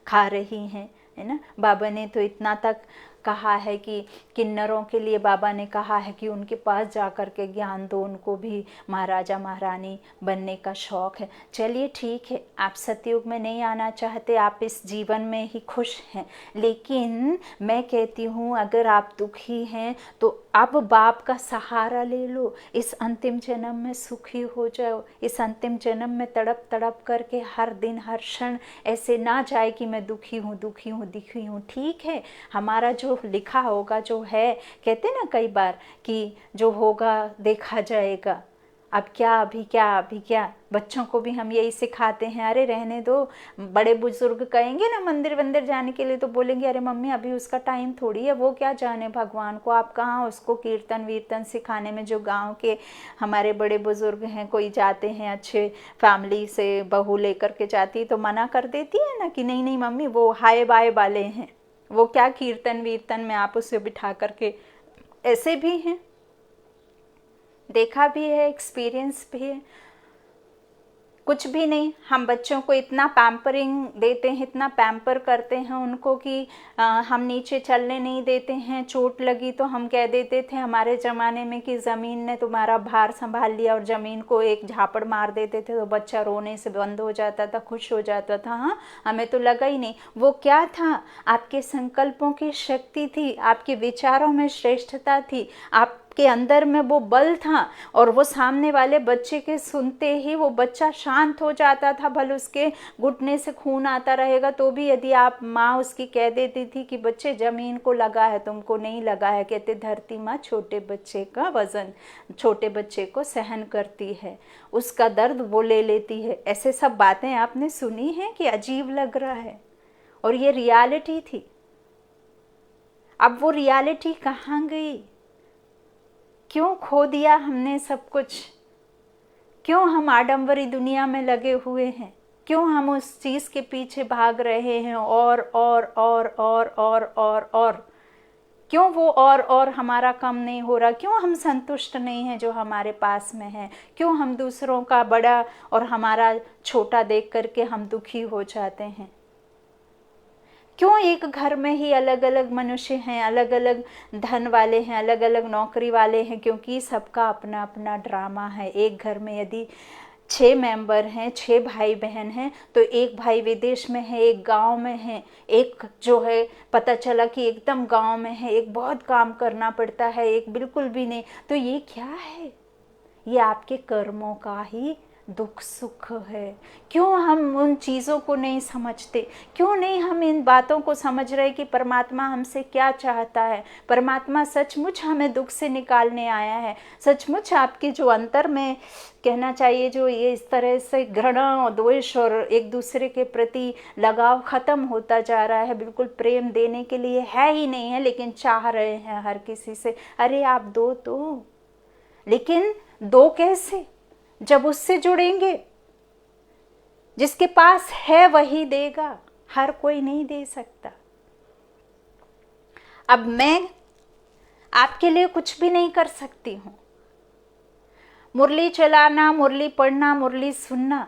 खा रही हैं, है ना। बाबा ने तो इतना तक कहा है कि किन्नरों के लिए बाबा ने कहा है कि उनके पास जा कर के ज्ञान दो, उनको भी महाराजा महारानी बनने का शौक़ है। चलिए ठीक है, आप सतयुग में नहीं आना चाहते, आप इस जीवन में ही खुश हैं, लेकिन मैं कहती हूँ अगर आप दुखी हैं तो अब बाप का सहारा ले लो, इस अंतिम जन्म में सुखी हो जाओ। इस अंतिम जन्म में तड़प तड़प करके हर दिन हर क्षण ऐसे ना जाए कि मैं दुखी हूँ दुखी हूँ दुखी हूँ। ठीक है, हमारा जो लिखा होगा, जो है, कहते ना कई बार कि जो होगा देखा जाएगा, अब क्या अभी क्या अभी क्या। बच्चों को भी हम यही सिखाते हैं, अरे रहने दो। बड़े बुजुर्ग कहेंगे ना मंदिर वंदिर जाने के लिए तो बोलेंगे अरे मम्मी अभी उसका टाइम थोड़ी है, वो क्या जाने भगवान को। आप कहाँ उसको कीर्तन वीर्तन सिखाने में, जो गांव के हमारे बड़े बुजुर्ग हैं, कोई जाते हैं अच्छे फैमिली से बहू लेकर के जाती है तो मना कर देती है ना कि नहीं नहीं मम्मी वो हाय बाय वाले हैं, वो क्या कीर्तन वीर्तन में आप उसे बिठा करके। ऐसे भी हैं, देखा भी है, एक्सपीरियंस भी है। कुछ भी नहीं, हम बच्चों को इतना पैम्परिंग देते हैं, इतना पैम्पर करते हैं उनको कि हम नीचे चलने नहीं देते हैं। चोट लगी तो हम कह देते थे हमारे ज़माने में कि ज़मीन ने तुम्हारा भार संभाल लिया, और ज़मीन को एक झापड़ मार देते थे तो बच्चा रोने से बंद हो जाता था, खुश हो जाता था। हाँ, हमें तो लगा ही नहीं। वो क्या था? आपके संकल्पों की शक्ति थी, आपके विचारों में श्रेष्ठता थी। आप के अंदर में वो बल था और वो सामने वाले बच्चे के सुनते ही वो बच्चा शांत हो जाता था। भले उसके घुटने से खून आता रहेगा तो भी यदि आप माँ उसकी कह देती थी कि बच्चे ज़मीन को लगा है, तुमको नहीं लगा है, कहते धरती माँ छोटे बच्चे का वज़न, छोटे बच्चे को सहन करती है, उसका दर्द वो ले लेती है। ऐसे सब बातें आपने सुनी हैं कि अजीब लग रहा है, और ये रियलिटी थी। अब वो रियलिटी कहाँ गई? क्यों खो दिया हमने सब कुछ? क्यों हम आडंबरी दुनिया में लगे हुए हैं? क्यों हम उस चीज़ के पीछे भाग रहे हैं और क्यों वो और हमारा कम नहीं हो रहा? क्यों हम संतुष्ट नहीं हैं जो हमारे पास में है? क्यों हम दूसरों का बड़ा और हमारा छोटा देख करके हम दुखी हो जाते हैं? क्यों एक घर में ही अलग अलग मनुष्य हैं, अलग अलग धन वाले हैं, अलग अलग नौकरी वाले हैं? क्योंकि सबका अपना अपना ड्रामा है। एक घर में यदि 6 मेंबर हैं, 6 भाई बहन हैं, तो एक भाई विदेश में है, एक गांव में है, एक जो है पता चला कि एकदम गांव में है, एक बहुत काम करना पड़ता है, एक बिल्कुल भी नहीं। तो ये क्या है? ये आपके कर्मों का ही दुख सुख है। क्यों हम उन चीज़ों को नहीं समझते? क्यों नहीं हम इन बातों को समझ रहे कि परमात्मा हमसे क्या चाहता है? परमात्मा सचमुच हमें दुख से निकालने आया है। सचमुच आपके जो अंतर में कहना चाहिए, जो ये इस तरह से घृणा और द्वेष और एक दूसरे के प्रति लगाव ख़त्म होता जा रहा है, बिल्कुल प्रेम देने के लिए है ही नहीं है, लेकिन चाह रहे हैं हर किसी से, अरे आप दो तो, लेकिन दो कैसे? जब उससे जुड़ेंगे, जिसके पास है वही देगा, हर कोई नहीं दे सकता। अब मैं आपके लिए कुछ भी नहीं कर सकती हूँ। मुरली चलाना, मुरली पढ़ना, मुरली सुनना,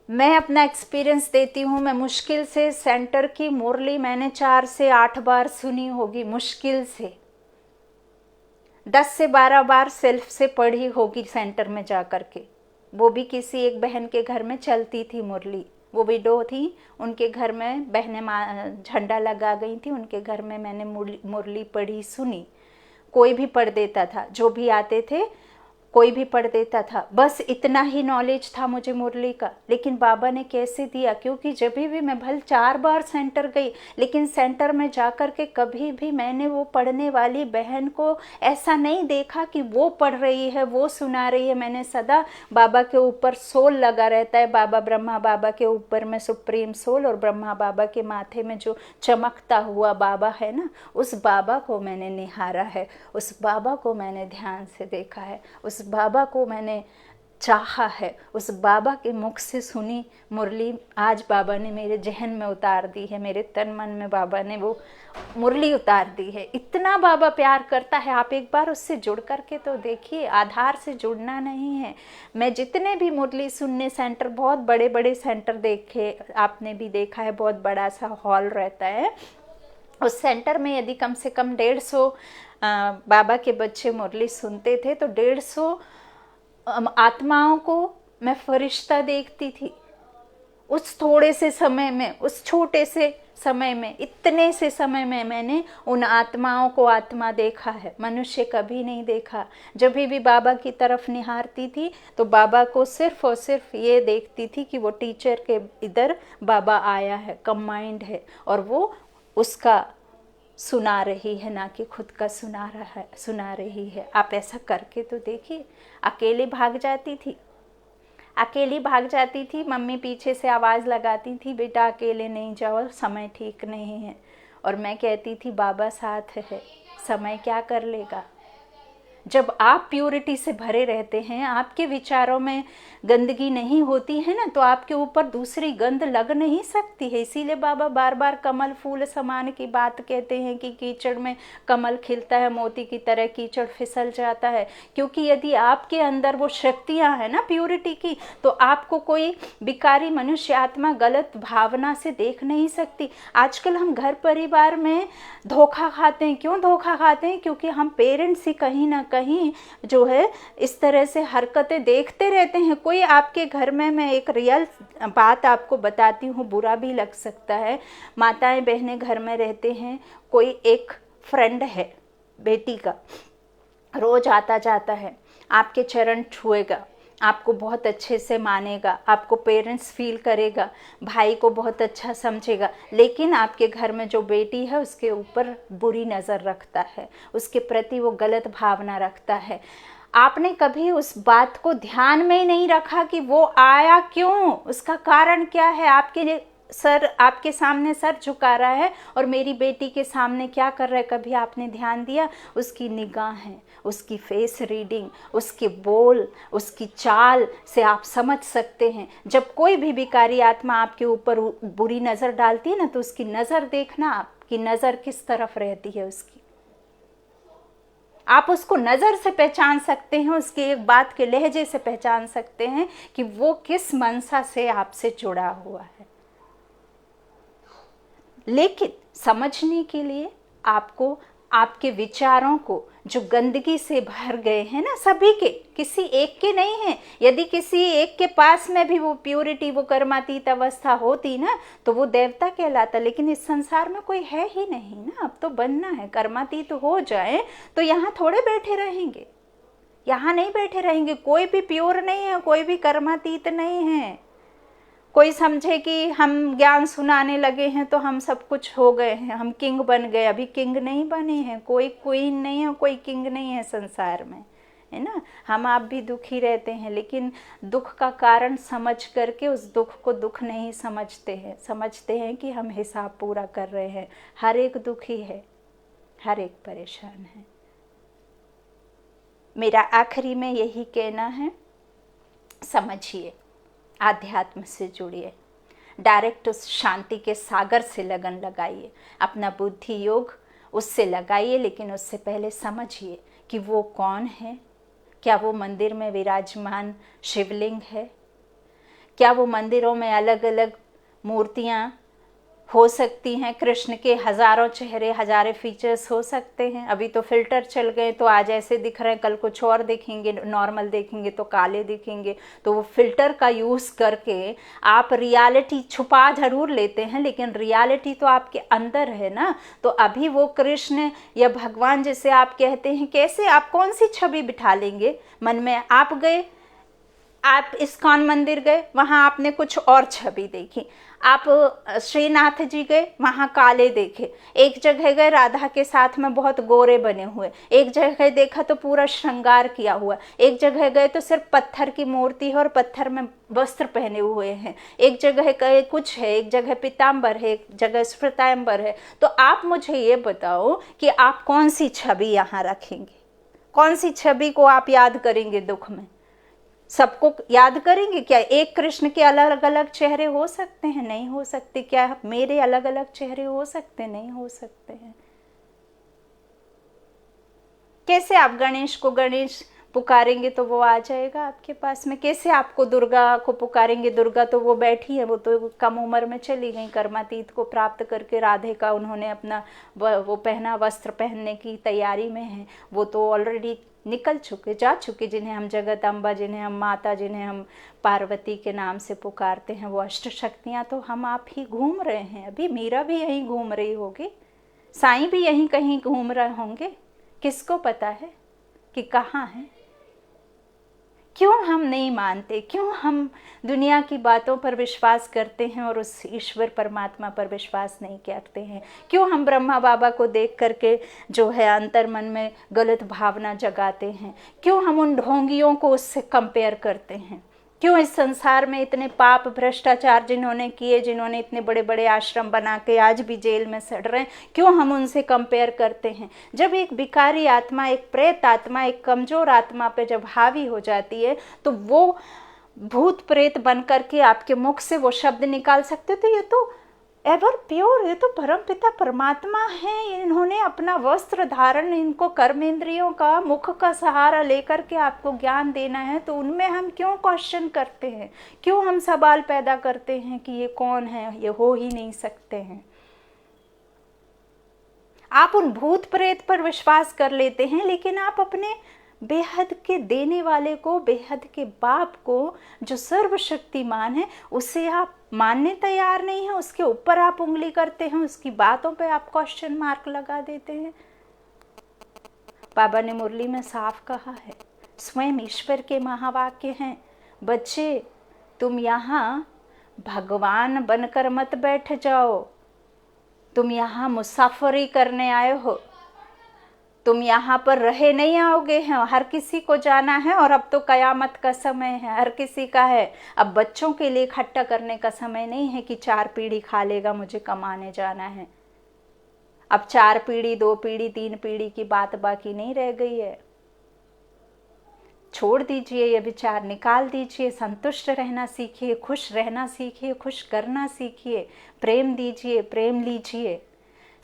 मैं अपना एक्सपीरियंस देती हूँ। मैं मुश्किल से सेंटर की मुरली मैंने 4 से 8 बार सुनी होगी, मुश्किल से 10 से 12 बार सेल्फ से पढ़ी होगी सेंटर में जा कर के। वो भी किसी एक बहन के घर में चलती थी मुरली, वो विडो थी, उनके घर में बहनें झंडा लगा गई थी, उनके घर में मैंने मुरली पढ़ी सुनी। कोई भी पढ़ देता था, जो भी आते थे कोई भी पढ़ देता था, बस इतना ही नॉलेज था मुझे मुरली का। लेकिन बाबा ने कैसे दिया? क्योंकि जब भी मैं भले 4 बार सेंटर गई, लेकिन सेंटर में जाकर के कभी भी मैंने वो पढ़ने वाली बहन को ऐसा नहीं देखा कि वो पढ़ रही है, वो सुना रही है। मैंने सदा बाबा के ऊपर सोल लगा रहता है, बाबा ब्रह्मा बाबा के ऊपर में सुप्रीम सोल, और ब्रह्मा बाबा के माथे में जो चमकता हुआ बाबा है ना, उस बाबा को मैंने निहारा है, उस बाबा को मैंने ध्यान से देखा है, उस बाबा को मैंने चाहा है, उस बाबा के मुख से सुनी मुरली आज बाबा ने मेरे जहन में उतार दी है, मेरे तन मन में बाबा ने वो मुरली उतार दी है। इतना बाबा प्यार करता है, आप एक बार उससे जुड़ करके तो देखिए। आधार से जुड़ना नहीं है। मैं जितने भी मुरली सुनने सेंटर, बहुत बड़े बड़े सेंटर देखे, आपने भी देखा है, बहुत बड़ा सा हॉल रहता है, उस सेंटर में यदि कम से कम 150 बाबा के बच्चे मुरली सुनते थे, तो 150 आत्माओं को मैं फरिश्ता देखती थी। उस थोड़े से समय में, उस छोटे से समय में, इतने से समय में मैंने उन आत्माओं को आत्मा देखा है, मनुष्य कभी नहीं देखा। जब भी बाबा की तरफ निहारती थी तो बाबा को सिर्फ और सिर्फ ये देखती थी कि वो टीचर के इधर बाबा आया है, कंबाइंड है, और वो उसका सुना रही है, ना कि खुद का सुना रही है। आप ऐसा करके तो देखिए। अकेले भाग जाती थी, अकेली भाग जाती थी, मम्मी पीछे से आवाज़ लगाती थी, बेटा अकेले नहीं जाओ, समय ठीक नहीं है, और मैं कहती थी बाबा साथ है, समय क्या कर लेगा। जब आप प्यूरिटी से भरे रहते हैं, आपके विचारों में गंदगी नहीं होती है ना, तो आपके ऊपर दूसरी गंध लग नहीं सकती है। इसीलिए बाबा बार बार कमल फूल समान की बात कहते हैं कि कीचड़ में कमल खिलता है, मोती की तरह कीचड़ फिसल जाता है। क्योंकि यदि आपके अंदर वो शक्तियां हैं ना प्यूरिटी की, तो आपको कोई बिकारी मनुष्य आत्मा गलत भावना से देख नहीं सकती। आजकल हम घर परिवार में धोखा खाते हैं। क्यों धोखा खाते हैं? क्योंकि हम पेरेंट्स ही कहीं ना कहीं जो है इस तरह से हरकतें देखते रहते हैं। कोई आपके घर में, मैं एक रियल बात आपको बताती हूँ, बुरा भी लग सकता है, माताएं बहनें घर में रहते हैं, कोई एक फ्रेंड है बेटी का, रोज आता जाता है, आपके चरण छुएगा, आपको बहुत अच्छे से मानेगा, आपको पेरेंट्स फील करेगा, भाई को बहुत अच्छा समझेगा, लेकिन आपके घर में जो बेटी है उसके ऊपर बुरी नज़र रखता है, उसके प्रति वो गलत भावना रखता है। आपने कभी उस बात को ध्यान में ही नहीं रखा कि वो आया क्यों, उसका कारण क्या है। आपके सर आपके सामने सर झुका रहा है और मेरी बेटी के सामने क्या कर रहा है, कभी आपने ध्यान दिया? उसकी निगाहें, उसकी फेस रीडिंग, उसके बोल, उसकी चाल से आप समझ सकते हैं। जब कोई भी विकारी आत्मा आपके ऊपर बुरी नज़र डालती है ना, तो उसकी नज़र देखना, आपकी नज़र किस तरफ रहती है उसकी, आप उसको नज़र से पहचान सकते हैं, उसके एक बात के लहजे से पहचान सकते हैं कि वो किस मनसा से आपसे जुड़ा हुआ है। लेकिन समझने के लिए आपको आपके विचारों को, जो गंदगी से भर गए हैं ना, सभी के, किसी एक के नहीं है। यदि किसी एक के पास में भी वो प्योरिटी, वो कर्मातीत अवस्था होती ना, तो वो देवता कहलाता। लेकिन इस संसार में कोई है ही नहीं ना, अब तो बनना है। कर्मातीत हो जाए तो यहाँ थोड़े बैठे रहेंगे, यहाँ नहीं बैठे रहेंगे। कोई भी प्योर नहीं है, कोई भी कर्मातीत नहीं है। कोई समझे कि हम ज्ञान सुनाने लगे हैं तो हम सब कुछ हो गए हैं, हम किंग बन गए। अभी किंग नहीं बने हैं, कोई क्वीन नहीं है, कोई किंग नहीं है संसार में, है ना। हम आप भी दुखी रहते हैं, लेकिन दुख का कारण समझ करके उस दुख को दुख नहीं समझते हैं। समझते हैं कि हम हिसाब पूरा कर रहे हैं। हर एक दुखी है, हर एक परेशान है। मेरा आखिरी में यही कहना है, समझिए, आध्यात्म से जुड़िए, डायरेक्ट उस शांति के सागर से लगन लगाइए, अपना बुद्धि योग उससे लगाइए। लेकिन उससे पहले समझिए कि वो कौन है। क्या वो मंदिर में विराजमान शिवलिंग है? क्या वो मंदिरों में अलग अलग मूर्तियाँ हो सकती हैं? कृष्ण के हज़ारों चेहरे, हज़ारों फीचर्स हो सकते हैं। अभी तो फिल्टर चल गए, तो आज ऐसे दिख रहे हैं, कल कुछ और दिखेंगे, नॉर्मल देखेंगे तो काले दिखेंगे। तो वो फिल्टर का यूज़ करके आप रियलिटी छुपा ज़रूर लेते हैं, लेकिन रियलिटी तो आपके अंदर है ना। तो अभी वो कृष्ण या भगवान जिसे आप कहते हैं, कैसे आप कौन सी छवि बिठा लेंगे मन में? आप गए, आप इस्कॉन मंदिर गए, वहाँ आपने कुछ और छवि देखी। आप श्रीनाथ जी गए, वहाँ काले देखे। एक जगह गए, राधा के साथ में बहुत गोरे बने हुए। एक जगह देखा तो पूरा श्रृंगार किया हुआ। एक जगह गए तो सिर्फ पत्थर की मूर्ति है और पत्थर में वस्त्र पहने हुए हैं। एक जगह गए कुछ है, एक जगह पीताम्बर है, एक जगह श्वेताम्बर है। तो आप मुझे ये बताओ कि आप कौन सी छवि यहाँ रखेंगे? कौन सी छवि को आप याद करेंगे दुख में? सबको याद करेंगे क्या? एक कृष्ण के अलग अलग चेहरे हो सकते हैं? नहीं हो सकते। क्या मेरे अलग अलग चेहरे हो सकते? नहीं हो सकते हैं। कैसे आप गणेश को गणेश पुकारेंगे तो वो आ जाएगा आपके पास में? कैसे आपको दुर्गा को पुकारेंगे, दुर्गा तो वो बैठी है, वो तो कम उम्र में चली गई। कर्मातीत को प्राप्त करके राधे का उन्होंने अपना वो पहना, वस्त्र पहनने की तैयारी में है। वो तो ऑलरेडी निकल चुके, जा चुके। जिन्हें हम जगत अम्बा, जिन्हें हम माता, जिन्हें हम पार्वती के नाम से पुकारते हैं, वो अष्ट शक्तियाँ तो हम आप ही घूम रहे हैं। अभी मीरा भी यहीं घूम रही होगी, साईं भी यहीं कहीं घूम रहे होंगे। किसको पता है कि कहाँ है? क्यों हम नहीं मानते? क्यों हम दुनिया की बातों पर विश्वास करते हैं और उस ईश्वर परमात्मा पर विश्वास नहीं करते हैं? क्यों हम ब्रह्मा बाबा को देख करके जो है अंतर मन में गलत भावना जगाते हैं? क्यों हम उन ढोंगियों को उससे कंपेयर करते हैं? क्यों इस संसार में इतने पाप भ्रष्टाचार जिन्होंने किए, जिन्होंने इतने बड़े बड़े आश्रम बना के आज भी जेल में सड़ रहे हैं, क्यों हम उनसे कंपेयर करते हैं? जब एक विकारी आत्मा, एक प्रेत आत्मा, एक कमज़ोर आत्मा पे जब हावी हो जाती है, तो वो भूत प्रेत बन करके आपके मुख से वो शब्द निकाल सकते। तो ये तो एवर प्योर, ये तो परमपिता परमात्मा है। इन्होंने अपना वस्त्र धारण, इनको कर्मेंद्रियों का, मुख का सहारा लेकर के आपको ज्ञान देना है। तो उनमें हम क्यों क्वेश्चन करते हैं? क्यों हम सवाल पैदा करते हैं कि ये कौन है? ये हो ही नहीं सकते हैं। आप उन भूत प्रेत पर विश्वास कर लेते हैं, लेकिन आप अपने बेहद के देने वाले को, बेहद के बाप को, जो सर्वशक्तिमान है, उसे आप मानने तैयार नहीं है। उसके ऊपर आप उंगली करते हैं, उसकी बातों पे आप क्वेश्चन मार्क लगा देते हैं। बाबा ने मुरली में साफ कहा है, स्वयं ईश्वर के महावाक्य हैं, बच्चे तुम यहाँ भगवान बनकर मत बैठ जाओ, तुम यहाँ मुसाफरी करने आए हो, तुम यहाँ पर रहे नहीं आओगे हैं, हर किसी को जाना है। और अब तो कयामत का समय है, हर किसी का है। अब बच्चों के लिए इकट्ठा करने का समय नहीं है कि 4 पीढ़ी खा लेगा, मुझे कमाने जाना है। अब 4 पीढ़ी, 2 पीढ़ी, 3 पीढ़ी की बात बाकी नहीं रह गई है। छोड़ दीजिए ये विचार, निकाल दीजिए, संतुष्ट रहना सीखिए, खुश रहना सीखिए, खुश करना सीखिए, प्रेम दीजिए, प्रेम लीजिए।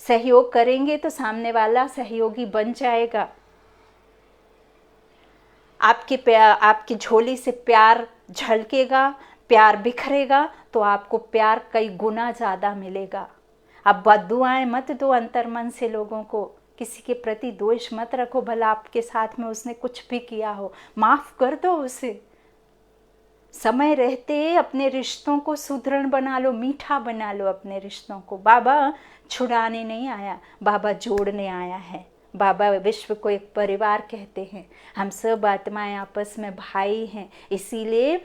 सहयोग करेंगे तो सामने वाला सहयोगी बन जाएगा। आपकी झोली से प्यार झलकेगा, प्यार बिखरेगा तो आपको प्यार कई गुना ज़्यादा मिलेगा। आप बद्दुआएं मत दो अंतर मन से लोगों को, किसी के प्रति द्वेष मत रखो, भला आपके साथ में उसने कुछ भी किया हो, माफ़ कर दो उसे। समय रहते अपने रिश्तों को सुदृढ़ बना लो, मीठा बना लो अपने रिश्तों को। बाबा छुड़ाने नहीं आया, बाबा जोड़ने आया है। बाबा विश्व को एक परिवार कहते हैं, हम सब आत्माएं आपस में भाई हैं। इसीलिए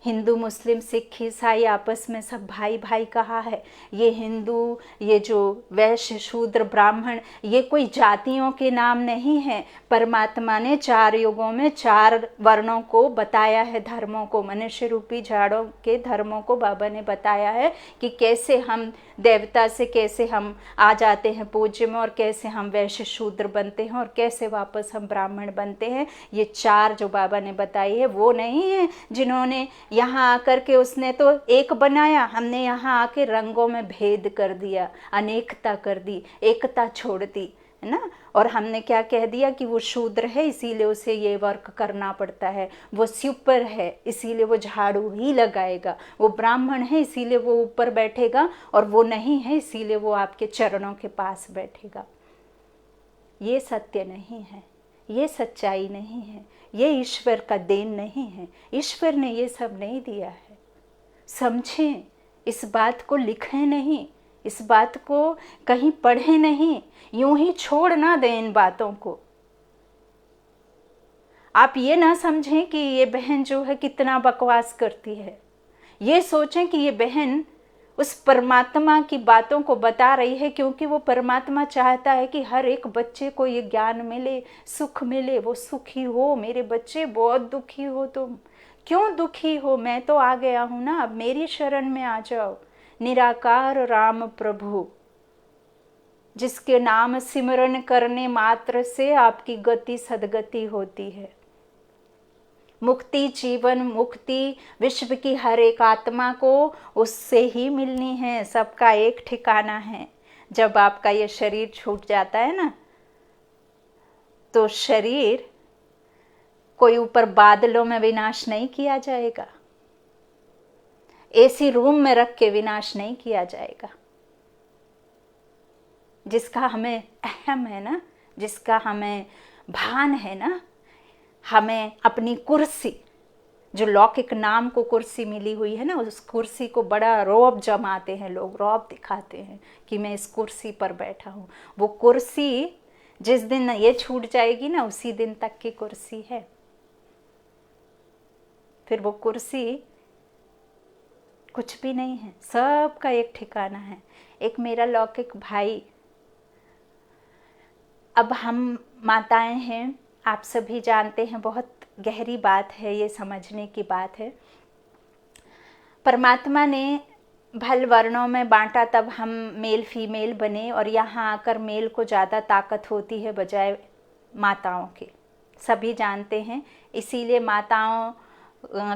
हिंदू, मुस्लिम, सिख, ईसाई आपस में सब भाई भाई कहा है। ये हिंदू, ये जो वैश्य, शूद्र, ब्राह्मण, ये कोई जातियों के नाम नहीं है। परमात्मा ने 4 युगों में 4 वर्णों को बताया है, धर्मों को, मनुष्य रूपी झाड़ों के धर्मों को बाबा ने बताया है कि कैसे हम देवता से कैसे हम आ जाते हैं पूज्य में, और कैसे हम वैश्य शूद्र बनते हैं, और कैसे वापस हम ब्राह्मण बनते हैं। ये 4 जो बाबा ने बताई है वो नहीं है जिन्होंने यहाँ आकर के उसने तो एक बनाया, हमने यहाँ आके रंगों में भेद कर दिया, अनेकता कर दी, एकता छोड़ दी, है ना। और हमने क्या कह दिया कि वो शूद्र है इसीलिए उसे ये वर्क करना पड़ता है, वो सुपर है इसीलिए वो झाड़ू ही लगाएगा, वो ब्राह्मण है इसीलिए वो ऊपर बैठेगा, और वो नहीं है इसीलिए वो आपके चरणों के पास बैठेगा। ये सत्य नहीं है, ये सच्चाई नहीं है, ये ईश्वर का देन नहीं है। ईश्वर ने ये सब नहीं दिया है। समझें इस बात को, लिखें नहीं, इस बात को कहीं पढ़ें नहीं, यूं ही छोड़ ना दें इन बातों को। आप ये ना समझें कि ये बहन जो है कितना बकवास करती है। ये सोचें कि ये बहन उस परमात्मा की बातों को बता रही है, क्योंकि वो परमात्मा चाहता है कि हर एक बच्चे को ये ज्ञान मिले, सुख मिले, वो सुखी हो। मेरे बच्चे बहुत दुखी हो, तुम क्यों दुखी हो? मैं तो आ गया हूँ ना, अब मेरी शरण में आ जाओ। निराकार राम प्रभु, जिसके नाम सिमरन करने मात्र से आपकी गति सदगति होती है। मुक्ति, जीवन मुक्ति विश्व की हर एक आत्मा को उससे ही मिलनी है। सबका एक ठिकाना है। जब आपका ये शरीर छूट जाता है ना, तो शरीर कोई ऊपर बादलों में विनाश नहीं किया जाएगा, एसी रूम में रख के विनाश नहीं किया जाएगा। जिसका हमें अहम है ना, जिसका हमें भान है ना, हमें अपनी कुर्सी, जो लौकिक नाम को कुर्सी मिली हुई है ना, उस कुर्सी को बड़ा रौब जमाते हैं लोग, रौब दिखाते हैं कि मैं इस कुर्सी पर बैठा हूँ। वो कुर्सी जिस दिन ये छूट जाएगी ना, उसी दिन तक की कुर्सी है। फिर वो कुर्सी कुछ भी नहीं है, सबका एक ठिकाना है। एक मेरा लौकिक भाई, अब हम माताएं हैं, आप सभी जानते हैं, बहुत गहरी बात है, ये समझने की बात है। परमात्मा ने भल वर्णों में बांटा, तब हम मेल फीमेल बने, और यहाँ आकर मेल को ज़्यादा ताकत होती है बजाय माताओं के, सभी जानते हैं। इसीलिए माताओं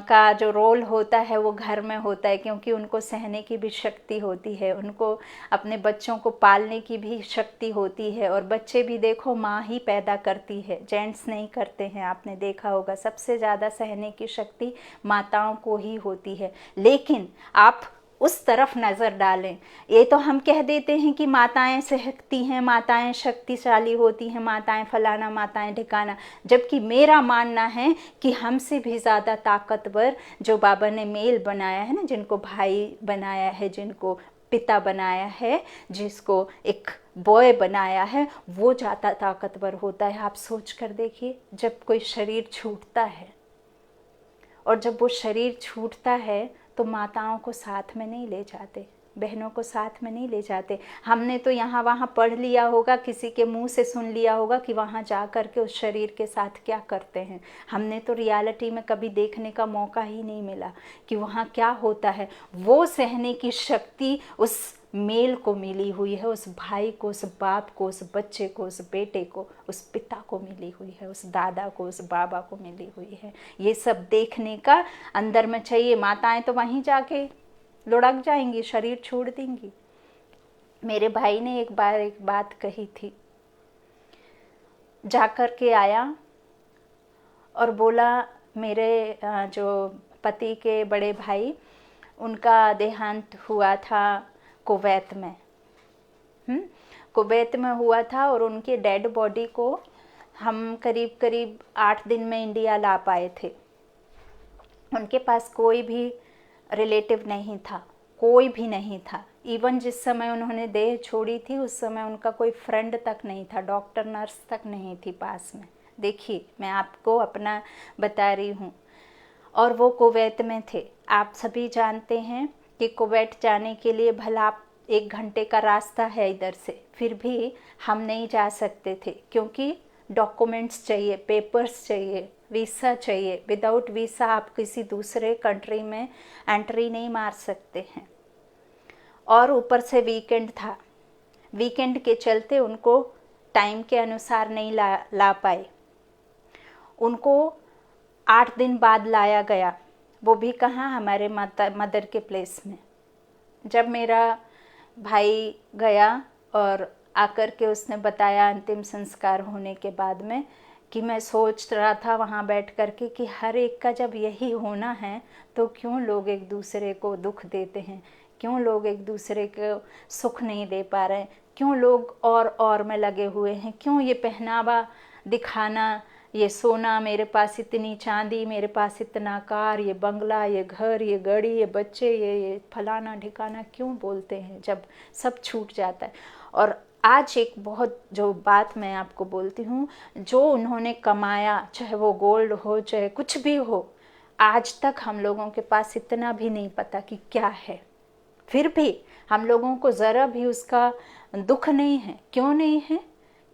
का जो रोल होता है वो घर में होता है, क्योंकि उनको सहने की भी शक्ति होती है, उनको अपने बच्चों को पालने की भी शक्ति होती है। और बच्चे भी देखो माँ ही पैदा करती है, जेंट्स नहीं करते हैं, आपने देखा होगा। सबसे ज़्यादा सहने की शक्ति माताओं को ही होती है। लेकिन आप उस तरफ नज़र डालें। ये तो हम कह देते हैं कि माताएं सहती हैं, माताएं शक्तिशाली होती हैं, माताएं फलाना, माताएं ढिकाना, जबकि मेरा मानना है कि हमसे भी ज़्यादा ताकतवर जो बाबा ने मेल बनाया है ना, जिनको भाई बनाया है, जिनको पिता बनाया है, जिसको एक बॉय बनाया है वो ज़्यादा ताकतवर होता है। आप सोच कर देखिए, जब कोई शरीर छूटता है और जब वो शरीर छूटता है तो माताओं को साथ में नहीं ले जाते, बहनों को साथ में नहीं ले जाते। हमने तो यहाँ वहाँ पढ़ लिया होगा, किसी के मुंह से सुन लिया होगा कि वहाँ जा कर के उस शरीर के साथ क्या करते हैं। हमने तो रियलिटी में कभी देखने का मौका ही नहीं मिला कि वहाँ क्या होता है। वो सहने की शक्ति उस मेल को मिली हुई है, उस भाई को, उस बाप को, उस बच्चे को, उस बेटे को, उस पिता को मिली हुई है, उस दादा को, उस बाबा को मिली हुई है। ये सब देखने का अंदर में चाहिए। माताएं तो वहीं जाके लुढ़क जाएंगी, शरीर छोड़ देंगी। मेरे भाई ने एक बार एक बात कही थी, जाकर के आया और बोला मेरे जो पति के बड़े भाई, उनका देहांत हुआ था कुवैत में। कुवैत में हुआ था और उनके डेड बॉडी को हम करीब करीब 8 दिन में इंडिया ला पाए थे। उनके पास कोई भी रिलेटिव नहीं था, कोई भी नहीं था। इवन जिस समय उन्होंने देह छोड़ी थी उस समय उनका कोई फ्रेंड तक नहीं था, डॉक्टर नर्स तक नहीं थी पास में। देखिए, मैं आपको अपना बता रही हूँ। और वो कुवैत में थे। आप सभी जानते हैं कि कुवैत जाने के लिए भला 1 घंटे का रास्ता है इधर से, फिर भी हम नहीं जा सकते थे क्योंकि डॉक्यूमेंट्स चाहिए, पेपर्स चाहिए, वीज़ा चाहिए। विदाउट वीज़ा आप किसी दूसरे कंट्री में एंट्री नहीं मार सकते हैं। और ऊपर से वीकेंड था, वीकेंड के चलते उनको टाइम के अनुसार नहीं ला पाए। उनको 8 दिन बाद लाया गया, वो भी कहाँ, हमारे मदर के प्लेस में। जब मेरा भाई गया और आकर के उसने बताया अंतिम संस्कार होने के बाद में कि मैं सोच रहा था वहाँ बैठ कर के कि हर एक का जब यही होना है तो क्यों लोग एक दूसरे को दुख देते हैं, क्यों लोग एक दूसरे को सुख नहीं दे पा रहे हैं, क्यों लोग और में लगे हुए हैं, क्यों ये पहनावा दिखाना, ये सोना, मेरे पास इतनी चांदी, मेरे पास इतना कार, ये बंगला, ये घर, ये गाड़ी, ये बच्चे, ये फलाना ठिकाना क्यों बोलते हैं जब सब छूट जाता है। और आज एक बहुत जो बात मैं आपको बोलती हूँ, जो उन्होंने कमाया, चाहे वो गोल्ड हो चाहे कुछ भी हो, आज तक हम लोगों के पास इतना भी नहीं पता कि क्या है। फिर भी हम लोगों को ज़रा भी उसका दुख नहीं है। क्यों नहीं है?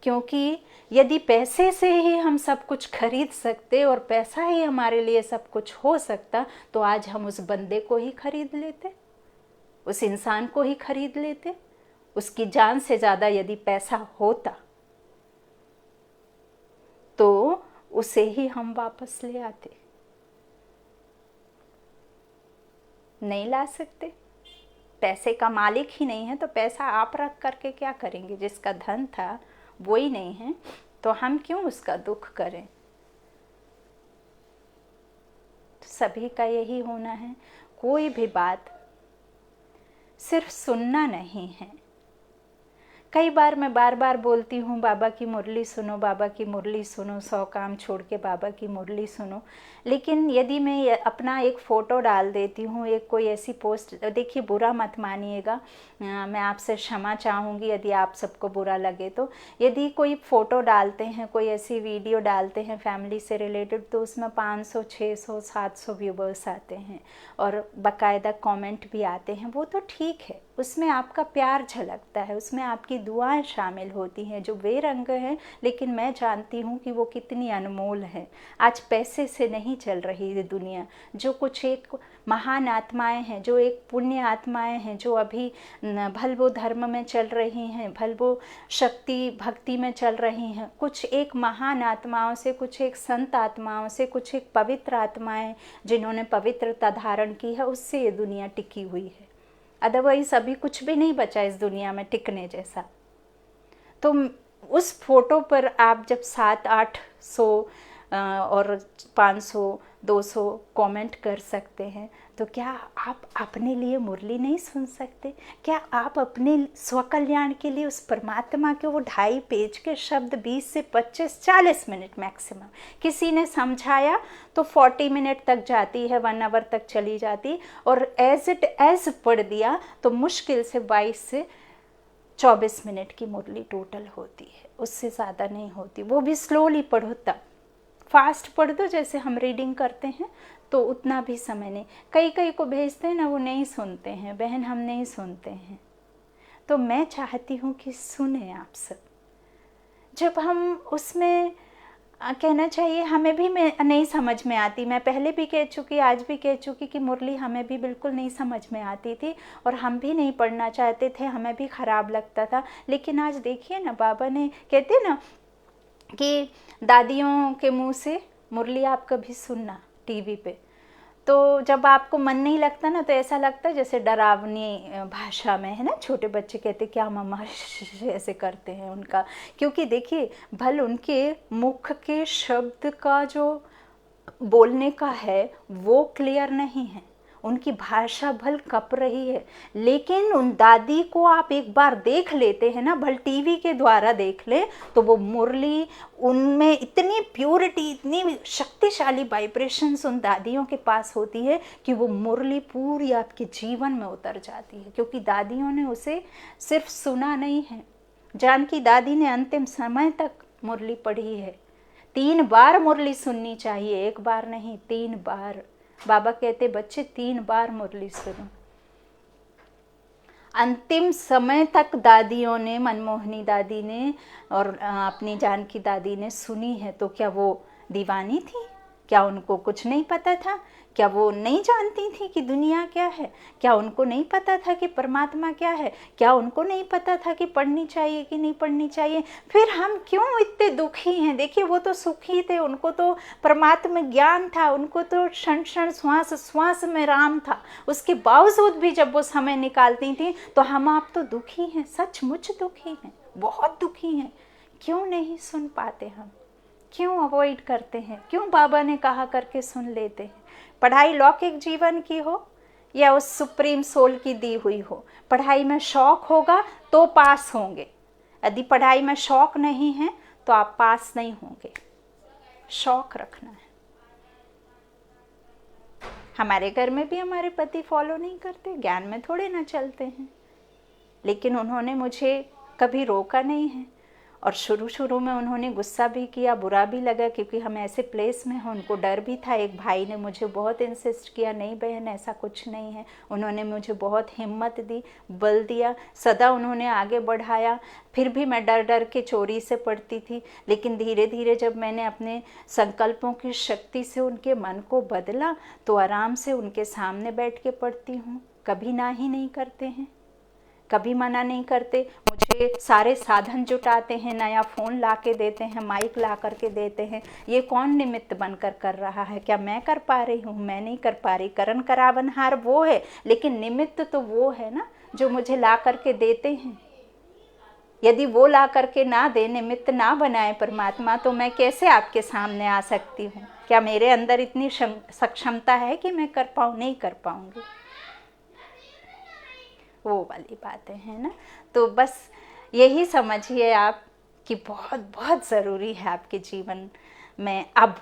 क्योंकि यदि पैसे से ही हम सब कुछ खरीद सकते और पैसा ही हमारे लिए सब कुछ हो सकता तो आज हम उस बंदे को ही खरीद लेते, उस इंसान को ही खरीद लेते। उसकी जान से ज़्यादा यदि पैसा होता तो उसे ही हम वापस ले आते। नहीं ला सकते, पैसे का मालिक ही नहीं है तो पैसा आप रख करके क्या करेंगे? जिसका धन था वो ही नहीं है तो हम क्यों उसका दुख करें? तो सभी का यही होना है, कोई भी बात सिर्फ सुनना नहीं है। कई बार मैं बार बार बोलती हूँ बाबा की मुरली सुनो, बाबा की मुरली सुनो, 100 काम छोड़ के बाबा की मुरली सुनो। लेकिन यदि मैं अपना एक फ़ोटो डाल देती हूँ, एक कोई ऐसी पोस्ट, देखिए बुरा मत मानिएगा, मैं आपसे क्षमा चाहूँगी यदि आप सबको बुरा लगे तो। यदि कोई फ़ोटो डालते हैं, कोई ऐसी वीडियो डालते हैं फैमिली से रिलेटेड तो उसमें 500, 600, 700 व्यूवर्स आते हैं और बाकायदा कमेंट भी आते हैं, वो तो ठीक है, उसमें आपका प्यार झलकता है, उसमें आपकी दुआएं शामिल होती हैं जो बेरंग हैं, लेकिन मैं जानती हूँ कि वो कितनी अनमोल है। आज पैसे से नहीं चल रही है दुनिया। जो कुछ एक महान आत्माएं हैं, जो एक पुण्य आत्माएं हैं, जो अभी भलवो धर्म में चल रही हैं, भलवो शक्ति भक्ति में चल रही हैं, कुछ एक महान आत्माओं से, कुछ एक संत आत्माओं से, कुछ एक पवित्र आत्माएं जिन्होंने पवित्रता धारण की है, उससे ये दुनिया टिकी हुई है। अदरवाइज अभी कुछ भी नहीं बचा इस दुनिया में टिकने जैसा। तो उस फोटो पर आप जब 700-800 और 500 200 कमेंट कर सकते हैं तो क्या आप अपने लिए मुरली नहीं सुन सकते? क्या आप अपने स्वकल्याण के लिए उस परमात्मा के वो 2.5 पेज के शब्द 20 से 25-40 मिनट मैक्सिमम, किसी ने समझाया तो 40 मिनट तक जाती है, 1 आवर तक चली जाती, और एज इट एज पढ़ दिया तो मुश्किल से 22 से 24 मिनट की मुरली टोटल होती है, उससे ज़्यादा नहीं होती। वो भी स्लोली पढ़ो, तब फास्ट पढ़ दो जैसे हम रीडिंग करते हैं तो उतना भी समय नहीं। कई कई को भेजते हैं ना, वो नहीं सुनते हैं, बहन हम नहीं सुनते हैं। तो मैं चाहती हूँ कि सुने आप सब। जब हम उसमें कहना चाहिए, हमें भी नहीं समझ में आती, मैं पहले भी कह चुकी, आज भी कह चुकी कि मुरली हमें भी बिल्कुल नहीं समझ में आती थी और हम भी नहीं पढ़ना चाहते थे, हमें भी ख़राब लगता था। लेकिन आज देखिए ना, बाबा ने कहते ना कि दादियों के मुंह से मुरली आप कभी सुनना टीवी पे, तो जब आपको मन नहीं लगता ना, तो ऐसा लगता है जैसे डरावनी भाषा में, है ना। छोटे बच्चे कहते क्या मम्मा ऐसे करते हैं उनका, क्योंकि देखिए भल उनके मुख के शब्द का जो बोलने का है वो क्लियर नहीं है, उनकी भाषा भल कप रही है। लेकिन उन दादी को आप एक बार देख लेते हैं ना, भल टीवी के द्वारा देख ले, तो वो मुरली, उनमें इतनी प्योरिटी, इतनी शक्तिशाली वाइब्रेशंस उन दादियों के पास होती है कि वो मुरली पूरी आपके जीवन में उतर जाती है। क्योंकि दादियों ने उसे सिर्फ सुना नहीं है, जानकी दादी ने अंतिम समय तक मुरली पढ़ी है। 3 बार मुरली सुननी चाहिए, 1 बार नहीं, 3 बार। बाबा कहते बच्चे 3 बार मुरली सुनो। अंतिम समय तक दादियों ने, मनमोहनी दादी ने और अपनी जानकी दादी ने सुनी है। तो क्या वो दीवानी थी? क्या उनको कुछ नहीं पता था? क्या वो नहीं जानती थी कि दुनिया क्या है? क्या उनको नहीं पता था कि परमात्मा क्या है? क्या उनको नहीं पता था कि पढ़नी चाहिए कि नहीं पढ़नी चाहिए? फिर हम क्यों इतने दुखी हैं? देखिए वो तो सुखी थे, उनको तो परमात्मा ज्ञान था, उनको तो क्षण क्षण श्वास श्वास में राम था। उसके बावजूद भी जब वो समय निकालती थी तो हम आप तो दुखी हैं, सचमुच दुखी हैं, बहुत दुखी हैं। क्यों नहीं सुन पाते हम? क्यों अवॉइड करते हैं? क्यों बाबा ने कहा करके सुन लेते हैं? पढ़ाई लौकिक जीवन की हो या उस सुप्रीम सोल की दी हुई हो, पढ़ाई में शौक होगा तो पास होंगे। यदि पढ़ाई में शौक नहीं है तो आप पास नहीं होंगे। शौक रखना है। हमारे घर में भी हमारे पति फॉलो नहीं करते, ज्ञान में थोड़े ना चलते हैं, लेकिन उन्होंने मुझे कभी रोका नहीं है। और शुरू में उन्होंने गुस्सा भी किया, बुरा भी लगा, क्योंकि हम ऐसे प्लेस में हैं, उनको डर भी था। एक भाई ने मुझे बहुत इंसिस्ट किया, नहीं बहन ऐसा कुछ नहीं है। उन्होंने मुझे बहुत हिम्मत दी, बल दिया, सदा उन्होंने आगे बढ़ाया। फिर भी मैं डर डर के चोरी से पढ़ती थी। लेकिन धीरे धीरे जब मैंने अपने संकल्पों की शक्ति से उनके मन को बदला, तो आराम से उनके सामने बैठ के पढ़ती हूँ। कभी ना ही नहीं करते हैं, कभी मना नहीं करते। मुझे सारे साधन जुटाते हैं, नया फ़ोन ला के देते हैं, माइक ला करके देते हैं। ये कौन निमित्त बनकर कर रहा है? क्या मैं कर पा रही हूँ? मैं नहीं कर पा रही। करण करावनहार वो है, लेकिन निमित्त तो वो है ना जो मुझे ला करके देते हैं। यदि वो ला करके ना दे, निमित्त ना बनाए परमात्मा, तो मैं कैसे आपके सामने आ सकती हूँ? क्या मेरे अंदर इतनी सक्षमता है कि मैं कर पाऊँ? नहीं कर पाऊँगी। वो वाली बातें हैं ना। तो बस यही समझिए आप कि बहुत बहुत ज़रूरी है आपके जीवन में। अब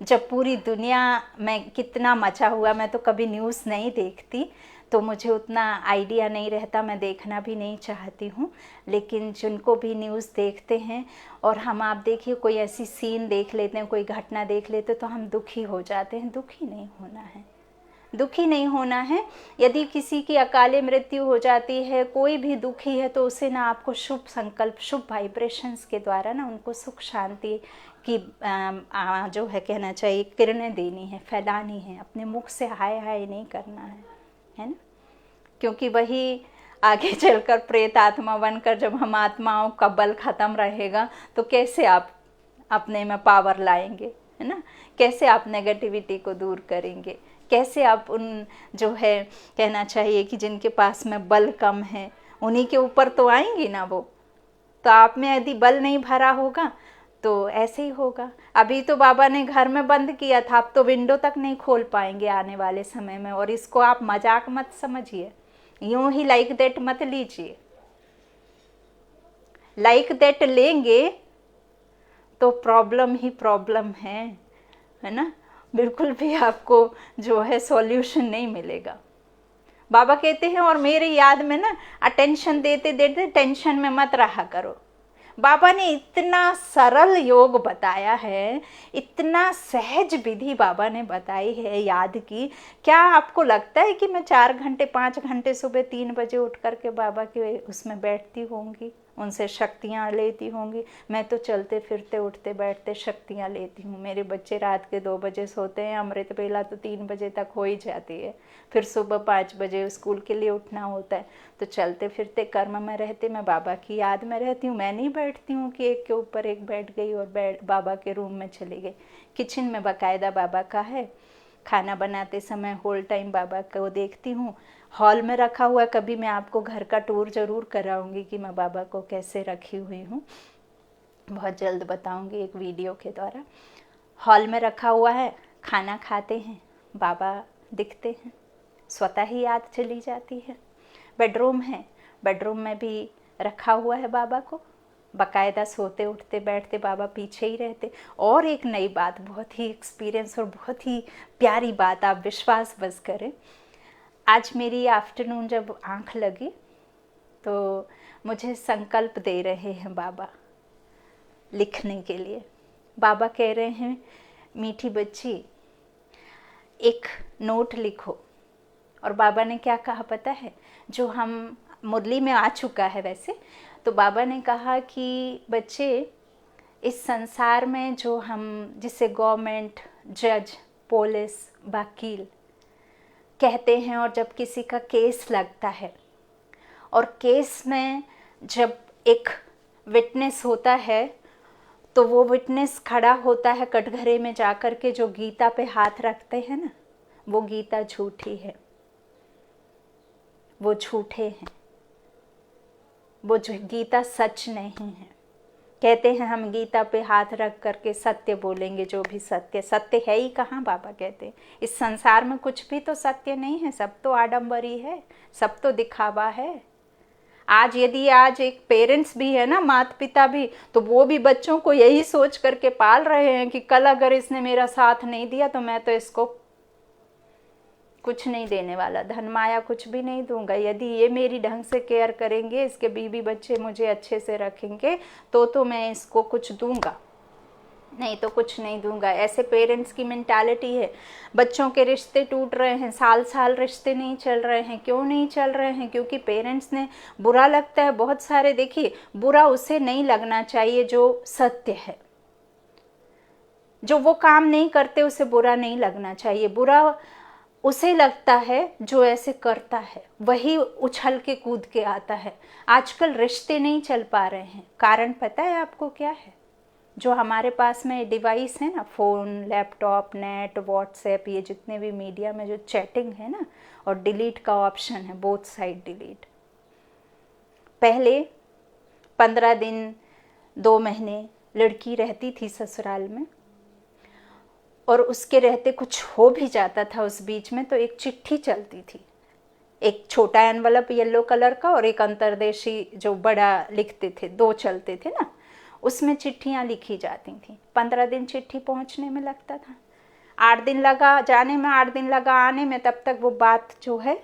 जब पूरी दुनिया में कितना मचा हुआ, मैं तो कभी न्यूज़ नहीं देखती, तो मुझे उतना आइडिया नहीं रहता, मैं देखना भी नहीं चाहती हूँ। लेकिन जिनको भी न्यूज़ देखते हैं, और हम आप देखिए कोई ऐसी सीन देख लेते हैं, कोई घटना देख लेते हैं, तो हम दुखी हो जाते हैं। दुखी नहीं होना है, दुखी नहीं होना है। यदि किसी की अकाले मृत्यु हो जाती है, कोई भी दुखी है, तो उसे ना आपको शुभ संकल्प, शुभ वाइब्रेशंस के द्वारा ना उनको सुख शांति की जो है कहना चाहिए किरणें देनी है, फैलानी है। अपने मुख से हाय हाय नहीं करना है ना। क्योंकि वही आगे चलकर प्रेत आत्मा बनकर, जब हम आत्माओं का बल खत्म रहेगा, तो कैसे आप अपने में पावर लाएंगे, है ना। कैसे आप नेगेटिविटी को दूर करेंगे? कैसे आप उन जो है कहना चाहिए कि जिनके पास में बल कम है, उन्हीं के ऊपर तो आएंगी ना वो। तो आप में यदि बल नहीं भरा होगा तो ऐसे ही होगा। अभी तो बाबा ने घर में बंद किया था, आप तो विंडो तक नहीं खोल पाएंगे आने वाले समय में। और इसको आप मजाक मत समझिए, यूं ही लाइक दैट मत लीजिए। लाइक दैट लेंगे तो प्रॉब्लम ही प्रॉब्लम है ना। बिल्कुल भी आपको जो है सॉल्यूशन नहीं मिलेगा। बाबा कहते हैं और मेरी याद में ना अटेंशन देते देते टेंशन में मत रहा करो। बाबा ने इतना सरल योग बताया है, इतना सहज विधि बाबा ने बताई है याद की। क्या आपको लगता है कि मैं 4 घंटे 5 घंटे सुबह 3 बजे उठ करके बाबा के उसमें बैठती होंगी, उनसे शक्तियाँ लेती होंगी? मैं तो चलते फिरते उठते बैठते शक्तियाँ लेती हूँ। मेरे बच्चे रात के 2 बजे सोते हैं, अमृत बेला तो 3 बजे तक हो ही जाती है, फिर सुबह 5 बजे स्कूल के लिए उठना होता है। तो चलते फिरते कर्म में रहते मैं बाबा की याद में रहती हूँ। मैं नहीं बैठती हूँ कि एक के ऊपर एक बैठ गई और बाबा के रूम में चली गई। किचन में बाकायदा बाबा का है, खाना बनाते समय होल टाइम बाबा को देखती हूँ। हॉल में रखा हुआ, कभी मैं आपको घर का टूर ज़रूर कराऊंगी कि मैं बाबा को कैसे रखी हुई हूँ, बहुत जल्द बताऊंगी एक वीडियो के द्वारा। हॉल में रखा हुआ है, खाना खाते हैं बाबा दिखते हैं, स्वतः ही याद चली जाती है। बेडरूम है, बेडरूम में भी रखा हुआ है बाबा को, बाकायदा सोते उठते बैठते बाबा पीछे ही रहते। और एक नई बात, बहुत ही एक्सपीरियंस और बहुत ही प्यारी बात, आप विश्वास बस करें। आज मेरी आफ्टरनून जब आंख लगी तो मुझे संकल्प दे रहे हैं बाबा लिखने के लिए। बाबा कह रहे हैं, मीठी बच्ची एक नोट लिखो। और बाबा ने क्या कहा पता है? जो हम मुरली में आ चुका है वैसे, तो बाबा ने कहा कि बच्चे, इस संसार में जो हम जिसे गवर्नमेंट, जज, पुलिस, वकील कहते हैं, और जब किसी का केस लगता है और केस में जब एक विटनेस होता है तो वो विटनेस खड़ा होता है कटघरे में जाकर के, जो गीता पे हाथ रखते हैं ना, वो गीता झूठी है, वो झूठे हैं, वो गीता सच नहीं है। कहते हैं हम गीता पे हाथ रख करके सत्य बोलेंगे, जो भी सत्य, सत्य है ही कहाँ? बाबा कहते हैं इस संसार में कुछ भी तो सत्य नहीं है, सब तो आडंबरी है, सब तो दिखावा है। आज यदि आज एक पेरेंट्स भी है ना, माता पिता भी, तो वो भी बच्चों को यही सोच करके पाल रहे हैं कि कल अगर इसने मेरा साथ नहीं दिया तो मैं तो इसको कुछ नहीं देने वाला, धन माया कुछ भी नहीं दूंगा। यदि ये मेरी ढंग से केयर करेंगे, इसके बीवी बच्चे मुझे अच्छे से रखेंगे तो मैं इसको कुछ दूंगा, नहीं तो कुछ नहीं दूंगा। ऐसे पेरेंट्स की मेंटालिटी है। बच्चों के रिश्ते टूट रहे हैं, साल साल रिश्ते नहीं चल रहे हैं। क्यों नहीं चल रहे हैं? क्योंकि पेरेंट्स ने, बुरा लगता है बहुत सारे, देखिए बुरा उसे नहीं लगना चाहिए जो सत्य है, जो वो काम नहीं करते उसे बुरा नहीं लगना चाहिए। बुरा उसे लगता है जो ऐसे करता है, वही उछल के कूद के आता है। आजकल रिश्ते नहीं चल पा रहे हैं, कारण पता है आपको क्या है? जो हमारे पास में डिवाइस है ना, फ़ोन, लैपटॉप, नेट, व्हाट्सएप, ये जितने भी मीडिया में जो चैटिंग है ना, और डिलीट का ऑप्शन है, बोथ साइड डिलीट। पहले 15 दिन 2 महीने लड़की रहती थी ससुराल में, और उसके रहते कुछ हो भी जाता था उस बीच में, तो एक चिट्ठी चलती थी, एक छोटा एनवलप येलो कलर का और एक अंतर्देशी जो बड़ा लिखते थे, 2 चलते थे ना, उसमें चिट्ठियाँ लिखी जाती थी। 15 दिन चिट्ठी पहुँचने में लगता था, 8 दिन लगा जाने में, 8 दिन लगा आने में, तब तक वो बात जो है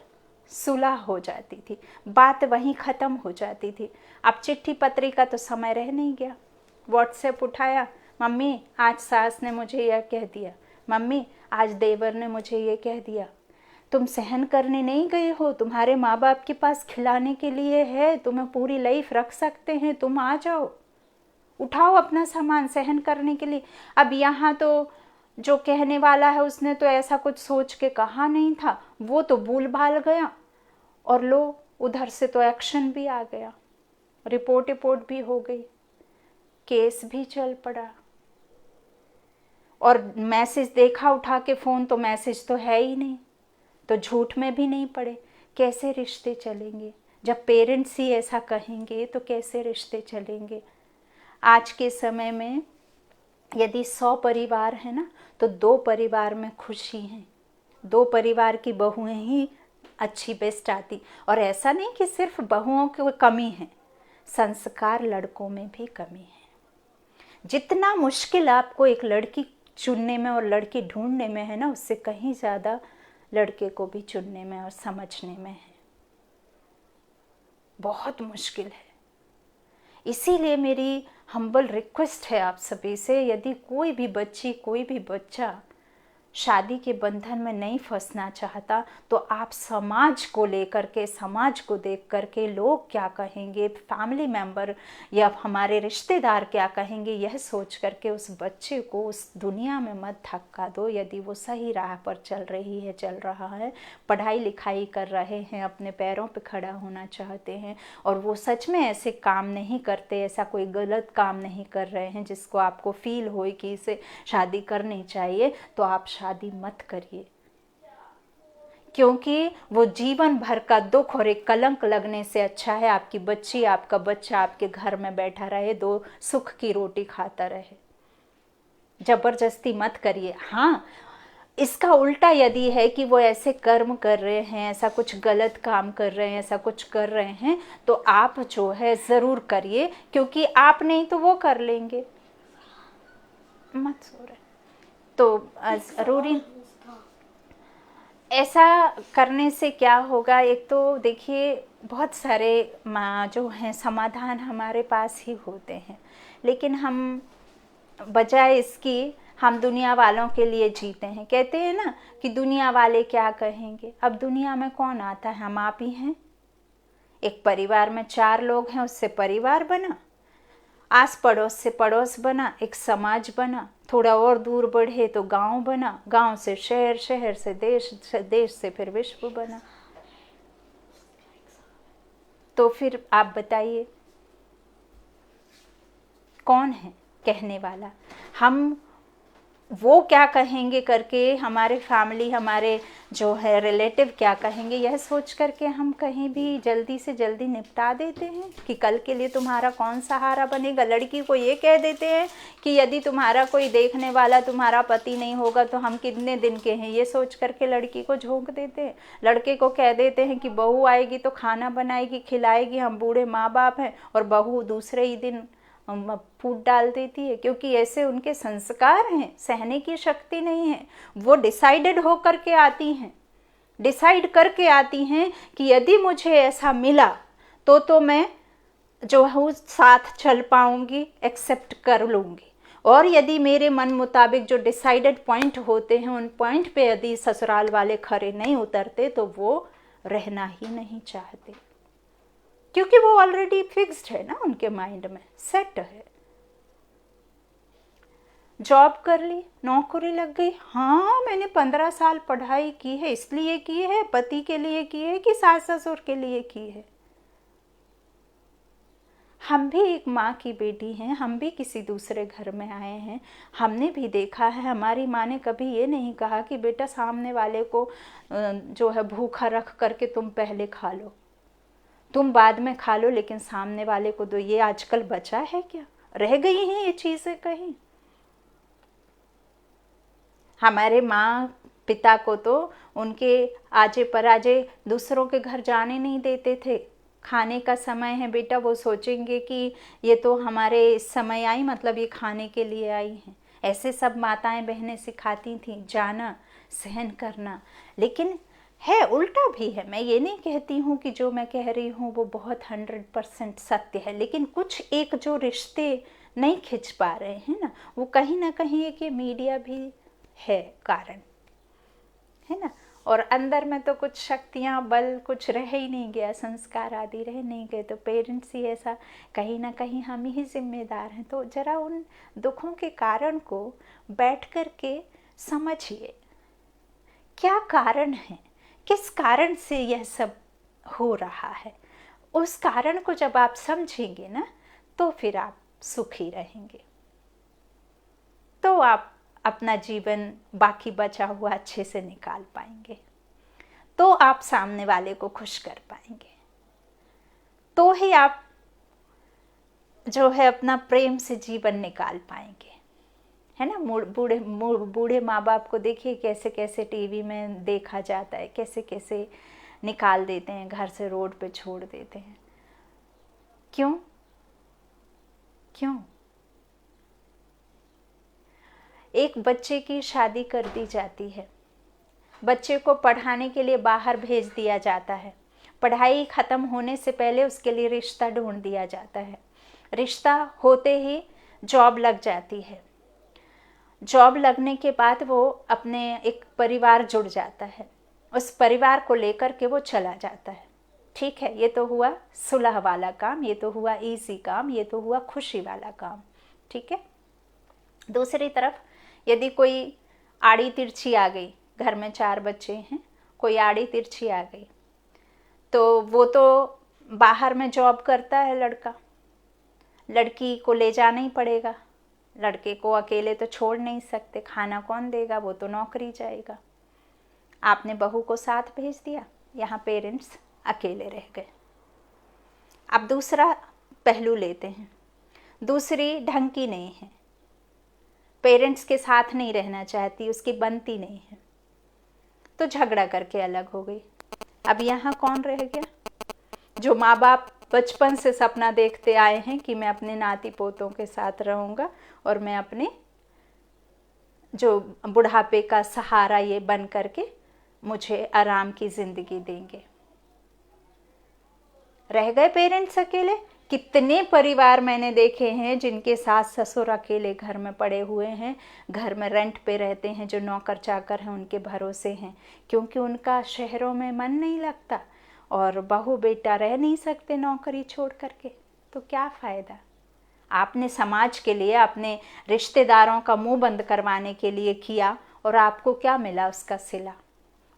सुलह हो जाती थी, बात वहीं ख़त्म हो जाती थी। अब चिट्ठी पत्री का तो समय रह नहीं गया। व्हाट्सएप उठाया, मम्मी आज सास ने मुझे यह कह दिया, मम्मी आज देवर ने मुझे ये कह दिया। तुम सहन करने नहीं गए हो, तुम्हारे माँ बाप के पास खिलाने के लिए है, तुम्हें पूरी लाइफ रख सकते हैं, तुम आ जाओ, उठाओ अपना सामान सहन करने के लिए। अब यहाँ तो जो कहने वाला है उसने तो ऐसा कुछ सोच के कहा नहीं था, वो तो भूल भाल गया, और लो उधर से तो एक्शन भी आ गया, रिपोर्ट भी हो गई, केस भी चल पड़ा। और मैसेज देखा उठा के फ़ोन, तो मैसेज तो है ही नहीं, तो झूठ में भी नहीं पड़े। कैसे रिश्ते चलेंगे? जब पेरेंट्स ही ऐसा कहेंगे तो कैसे रिश्ते चलेंगे? आज के समय में यदि 100 परिवार है ना, तो 2 परिवार में खुशी हैं, 2 परिवार की बहुएं ही अच्छी बेस्ट आती। और ऐसा नहीं कि सिर्फ बहुओं की कमी है, संस्कार लड़कों में भी कमी है। जितना मुश्किल आपको एक लड़की चुनने में और लड़की ढूंढने में है ना, उससे कहीं ज़्यादा लड़के को भी चुनने में और समझने में है। बहुत मुश्किल है। इसीलिए मेरी हम्बल रिक्वेस्ट है आप सभी से, यदि कोई भी बच्ची, कोई भी बच्चा शादी के बंधन में नहीं फंसना चाहता, तो आप समाज को लेकर के, समाज को देख करके लोग क्या कहेंगे, फैमिली मेंबर या हमारे रिश्तेदार क्या कहेंगे, यह सोच करके उस बच्चे को उस दुनिया में मत धक्का दो। यदि वो सही राह पर चल रही है, चल रहा है, पढ़ाई लिखाई कर रहे हैं, अपने पैरों पे खड़ा होना चाहते हैं, और वो सच में ऐसे काम नहीं करते, ऐसा कोई गलत काम नहीं कर रहे हैं जिसको आपको फील हो कि इसे शादी करनी चाहिए, तो आप शादी मत करिए। क्योंकि वो जीवन भर का दुख और एक कलंक लगने से अच्छा है आपकी बच्ची, आपका बच्चा आपके घर में बैठा रहे, दो सुख की रोटी खाता रहे। जबरदस्ती मत करिए। हाँ, इसका उल्टा यदि है कि वो ऐसे कर्म कर रहे हैं, ऐसा कुछ गलत काम कर रहे हैं, ऐसा कुछ कर रहे हैं, तो आप जो है ज़रूर करिए, क्योंकि आप नहीं तो वो कर लेंगे। मत सो रहे तो ज़रूरी ऐसा करने से क्या होगा। एक तो देखिए, बहुत सारे जो हैं समाधान हमारे पास ही होते हैं, लेकिन हम बजाय इसकी हम दुनिया वालों के लिए जीते हैं। कहते हैं ना कि दुनिया वाले क्या कहेंगे। अब दुनिया में कौन आता है? हम आप ही हैं। एक परिवार में 4 लोग हैं, उससे परिवार बना, आस पड़ोस से पड़ोस बना, एक समाज बना, थोड़ा और दूर बढ़े तो गांव बना, गांव से शहर, शहर से देश, देश से फिर विश्व बना। तो फिर आप बताइए कौन है कहने वाला? हम वो क्या कहेंगे करके, हमारे फैमिली, हमारे जो है रिलेटिव क्या कहेंगे, यह सोच करके हम कहीं भी जल्दी से जल्दी निपटा देते हैं कि कल के लिए तुम्हारा कौन सहारा बनेगा। लड़की को ये कह देते हैं कि यदि तुम्हारा कोई देखने वाला तुम्हारा पति नहीं होगा तो हम कितने दिन के हैं, ये सोच करके लड़की को झोंक देते हैं। लड़के को कह देते हैं कि बहू आएगी तो खाना बनाएगी, खिलाएगी, हम बूढ़े माँ बाप हैं, और बहू दूसरे ही दिन फूट डाल देती है, क्योंकि ऐसे उनके संस्कार हैं, सहने की शक्ति नहीं है। वो डिसाइडेड हो करके आती हैं, डिसाइड करके आती हैं कि यदि मुझे ऐसा मिला तो मैं जो हूँ साथ चल पाऊंगी, एक्सेप्ट कर लूंगी। और यदि मेरे मन मुताबिक जो डिसाइडेड पॉइंट होते हैं, उन पॉइंट पे यदि ससुराल वाले खरे नहीं उतरते तो वो रहना ही नहीं चाहते, क्योंकि वो ऑलरेडी फिक्स्ड है ना, उनके माइंड में सेट है। जॉब कर ली, नौकरी लग गई, हाँ मैंने 15 साल पढ़ाई की है, इसलिए की है, पति के लिए की है कि सास ससुर के लिए की है। हम भी एक माँ की बेटी हैं, हम भी किसी दूसरे घर में आए हैं, हमने भी देखा है। हमारी माँ ने कभी ये नहीं कहा कि बेटा सामने वाले को जो है भूखा रख करके तुम पहले खा लो, तुम बाद में खा लो, लेकिन सामने वाले को दो। ये आजकल बचा है क्या? रह गई हैं ये चीज़ें कहीं? हमारे माँ पिता को तो उनके आजे पराजे दूसरों के घर जाने नहीं देते थे। खाने का समय है बेटा, वो सोचेंगे कि ये तो हमारे इस समय आई, मतलब ये खाने के लिए आई हैं। ऐसे सब माताएं बहनें सिखाती थीं, जाना, सहन करना। लेकिन है उल्टा भी है। मैं ये नहीं कहती हूँ कि जो मैं कह रही हूँ वो बहुत 100% सत्य है, लेकिन कुछ एक जो रिश्ते नहीं खिंच पा रहे हैं ना, वो कहीं ना कहीं एक ये मीडिया भी है कारण, है ना। और अंदर में तो कुछ शक्तियाँ, बल कुछ रह ही नहीं गया, संस्कार आदि रह नहीं गए, तो पेरेंट्स ही ऐसा, कहीं ना कहीं हम ही जिम्मेदार हैं। तो जरा उन दुखों के कारण को बैठ कर के समझिए, क्या कारण है, किस कारण से यह सब हो रहा है। उस कारण को जब आप समझेंगे ना, तो फिर आप सुखी रहेंगे, तो आप अपना जीवन बाकी बचा हुआ अच्छे से निकाल पाएंगे, तो आप सामने वाले को खुश कर पाएंगे, तो ही आप जो है अपना प्रेम से जीवन निकाल पाएंगे, है ना। बूढ़े माँ बाप को देखिए कैसे कैसे टीवी में देखा जाता है, कैसे कैसे निकाल देते हैं घर से, रोड पे छोड़ देते हैं। क्यों? एक बच्चे की शादी कर दी जाती है, बच्चे को पढ़ाने के लिए बाहर भेज दिया जाता है। पढ़ाई ख़त्म होने से पहले उसके लिए रिश्ता ढूंढ दिया जाता है। रिश्ता होते ही जॉब लग जाती है। जॉब लगने के बाद वो अपने एक परिवार जुड़ जाता है, उस परिवार को लेकर के वो चला जाता है। ठीक है, ये तो हुआ सुलह वाला काम, ये तो हुआ इजी काम, ये तो हुआ खुशी वाला काम। ठीक है। दूसरी तरफ यदि कोई आड़ी तिरछी आ गई, घर में 4 बच्चे हैं, कोई आड़ी तिरछी आ गई, तो वो तो बाहर में जॉब करता है लड़का, लड़की को ले जाना ही पड़ेगा। लड़के को अकेले तो छोड़ नहीं सकते, खाना कौन देगा, वो तो नौकरी जाएगा। आपने बहू को साथ भेज दिया, यहाँ पेरेंट्स अकेले रह गए। अब दूसरा पहलू लेते हैं। दूसरी ढंग की नहीं है, पेरेंट्स के साथ नहीं रहना चाहती, उसकी बनती नहीं है, तो झगड़ा करके अलग हो गई। अब यहाँ कौन रह गया? जो माँ बाप बचपन से सपना देखते आए हैं कि मैं अपने नाती पोतों के साथ रहूँगा और मैं अपने जो बुढ़ापे का सहारा ये बन करके मुझे आराम की ज़िंदगी देंगे। रह गए पेरेंट्स अकेले। कितने परिवार मैंने देखे हैं जिनके सास ससुर अकेले घर में पड़े हुए हैं, घर में रेंट पे रहते हैं, जो नौकर चाकर हैं उनके भरोसे हैं, क्योंकि उनका शहरों में मन नहीं लगता और बहू बेटा रह नहीं सकते नौकरी छोड़ करके। तो क्या फ़ायदा? आपने समाज के लिए, अपने रिश्तेदारों का मुंह बंद करवाने के लिए किया और आपको क्या मिला उसका सिला?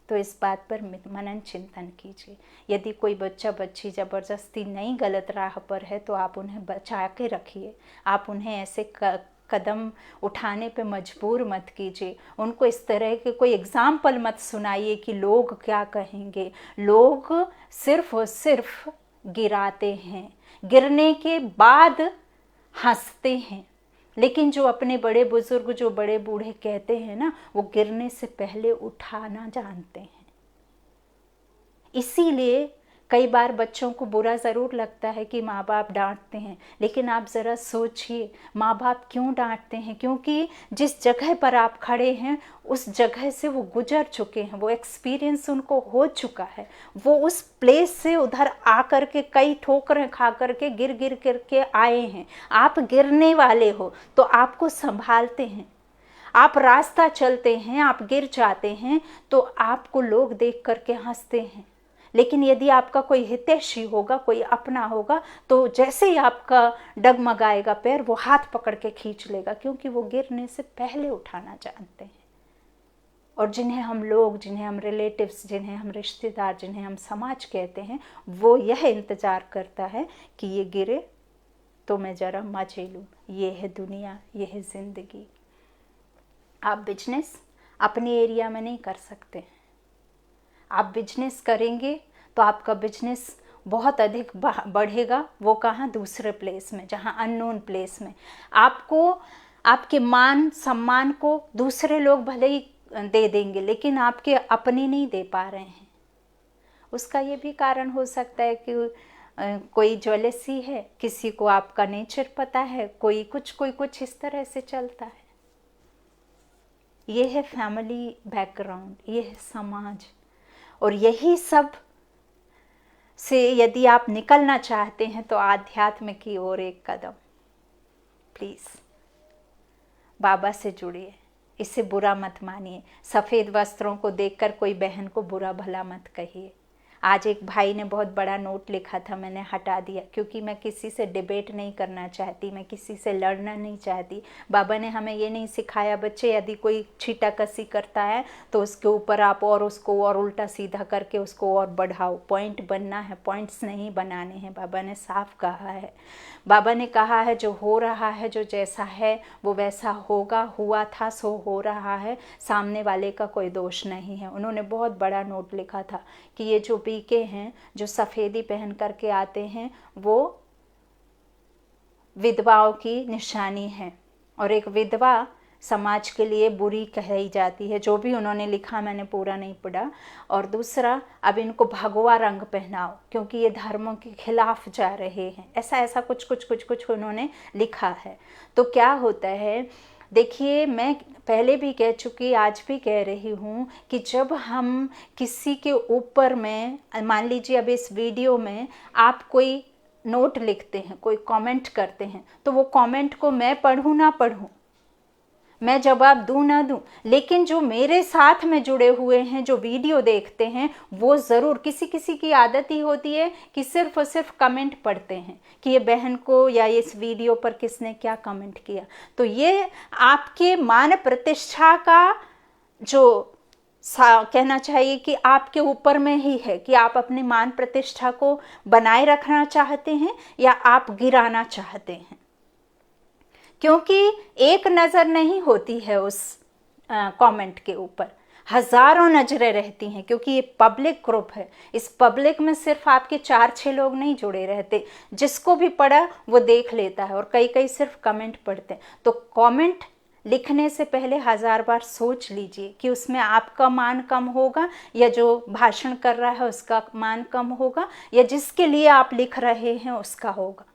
तो इस बात पर मनन चिंतन कीजिए। यदि कोई बच्चा बच्ची ज़बरदस्ती नहीं गलत राह पर है तो आप उन्हें बचा के रखिए। आप उन्हें ऐसे कदम उठाने पे मजबूर मत कीजिए। उनको इस तरह के कोई एग्जाम्पल मत सुनाइए कि लोग क्या कहेंगे। लोग सिर्फ और सिर्फ गिराते हैं, गिरने के बाद हंसते हैं, लेकिन जो अपने बड़े बुजुर्ग, जो बड़े बूढ़े कहते हैं ना, वो गिरने से पहले उठाना जानते हैं। इसीलिए कई बार बच्चों को बुरा ज़रूर लगता है कि माँ बाप डांटते हैं, लेकिन आप ज़रा सोचिए माँ बाप क्यों डांटते हैं? क्योंकि जिस जगह पर आप खड़े हैं उस जगह से वो गुजर चुके हैं, वो एक्सपीरियंस उनको हो चुका है। वो उस प्लेस से उधर आकर के कई ठोकरें खा करके गिर के आए हैं। आप गिरने वाले हो तो आपको संभालते हैं। आप रास्ता चलते हैं, आप गिर जाते हैं तो आपको लोग देख करके हंसते हैं। लेकिन यदि आपका कोई हितैषी होगा, कोई अपना होगा, तो जैसे ही आपका डगमगाएगा पैर, वो हाथ पकड़ के खींच लेगा, क्योंकि वो गिरने से पहले उठाना जानते हैं। और जिन्हें हम लोग, जिन्हें हम रिलेटिव्स, जिन्हें हम रिश्तेदार, जिन्हें हम समाज कहते हैं, वो यह इंतज़ार करता है कि ये गिरे तो मैं ज़रा मजे लूँ। ये है दुनिया, ये है ज़िंदगी। आप बिजनेस अपने एरिया में नहीं कर सकते। आप बिजनेस करेंगे तो आपका बिजनेस बहुत अधिक बढ़ेगा। वो कहाँ? दूसरे प्लेस में, जहाँ अननोन प्लेस में। आपको, आपके मान सम्मान को दूसरे लोग भले ही दे देंगे, लेकिन आपके अपने नहीं दे पा रहे हैं। उसका ये भी कारण हो सकता है कि कोई ज्वेलसी है, किसी को आपका नेचर पता है, कोई कुछ इस तरह से चलता है। ये है फैमिली बैकग्राउंड, ये है समाज। और यही सब से यदि आप निकलना चाहते हैं तो आध्यात्म की ओर एक कदम। प्लीज़ बाबा से जुड़िए, इसे बुरा मत मानिए। सफ़ेद वस्त्रों को देखकर कोई बहन को बुरा भला मत कहिए। आज एक भाई ने बहुत बड़ा नोट लिखा था, मैंने हटा दिया, क्योंकि मैं किसी से डिबेट नहीं करना चाहती, मैं किसी से लड़ना नहीं चाहती। बाबा ने हमें ये नहीं सिखाया बच्चे यदि कोई छीटाकसी करता है तो उसके ऊपर आप और उसको और उल्टा सीधा करके उसको और बढ़ाओ। पॉइंट बनना है, पॉइंट्स नहीं बनाने हैं। बाबा ने साफ कहा है। बाबा ने कहा है जो हो रहा है, जो जैसा है वो वैसा होगा, हुआ था सो हो रहा है, सामने वाले का कोई दोष नहीं है। उन्होंने बहुत बड़ा नोट लिखा था कि ये जो पीके हैं, जो सफ़ेदी पहन करके आते हैं, वो विधवाओं की निशानी है, और एक विधवा समाज के लिए बुरी कही जाती है। जो भी उन्होंने लिखा मैंने पूरा नहीं पढ़ा। और दूसरा, अब इनको भगवा रंग पहनाओ क्योंकि ये धर्मों के खिलाफ जा रहे हैं। ऐसा कुछ उन्होंने लिखा है। तो क्या होता है, देखिए, मैं पहले भी कह चुकी, आज भी कह रही हूँ कि जब हम किसी के ऊपर में, मान लीजिए अब इस वीडियो में आप कोई नोट लिखते हैं, कोई कमेंट करते हैं, तो वो कमेंट को मैं पढूं ना पढूं, मैं जवाब दूं ना दूं, लेकिन जो मेरे साथ में जुड़े हुए हैं, जो वीडियो देखते हैं, वो ज़रूर, किसी किसी की आदत ही होती है कि सिर्फ और सिर्फ कमेंट पढ़ते हैं कि ये बहन को या इस वीडियो पर किसने क्या कमेंट किया। तो ये आपके मान प्रतिष्ठा का जो कहना चाहिए कि आपके ऊपर में ही है कि आप अपनी मान प्रतिष्ठा को बनाए रखना चाहते हैं या आप गिराना चाहते हैं। क्योंकि एक नज़र नहीं होती है उस कमेंट के ऊपर, हजारों नजरें रहती हैं, क्योंकि ये पब्लिक ग्रुप है। इस पब्लिक में सिर्फ आपके 4-6 लोग नहीं जुड़े रहते, जिसको भी पढ़ा वो देख लेता है, और कई कई सिर्फ कमेंट पढ़ते हैं। तो कमेंट लिखने से पहले 1000 बार सोच लीजिए कि उसमें आपका मान कम होगा या जो भाषण कर रहा है उसका मान कम होगा या जिसके लिए आप लिख रहे हैं उसका होगा।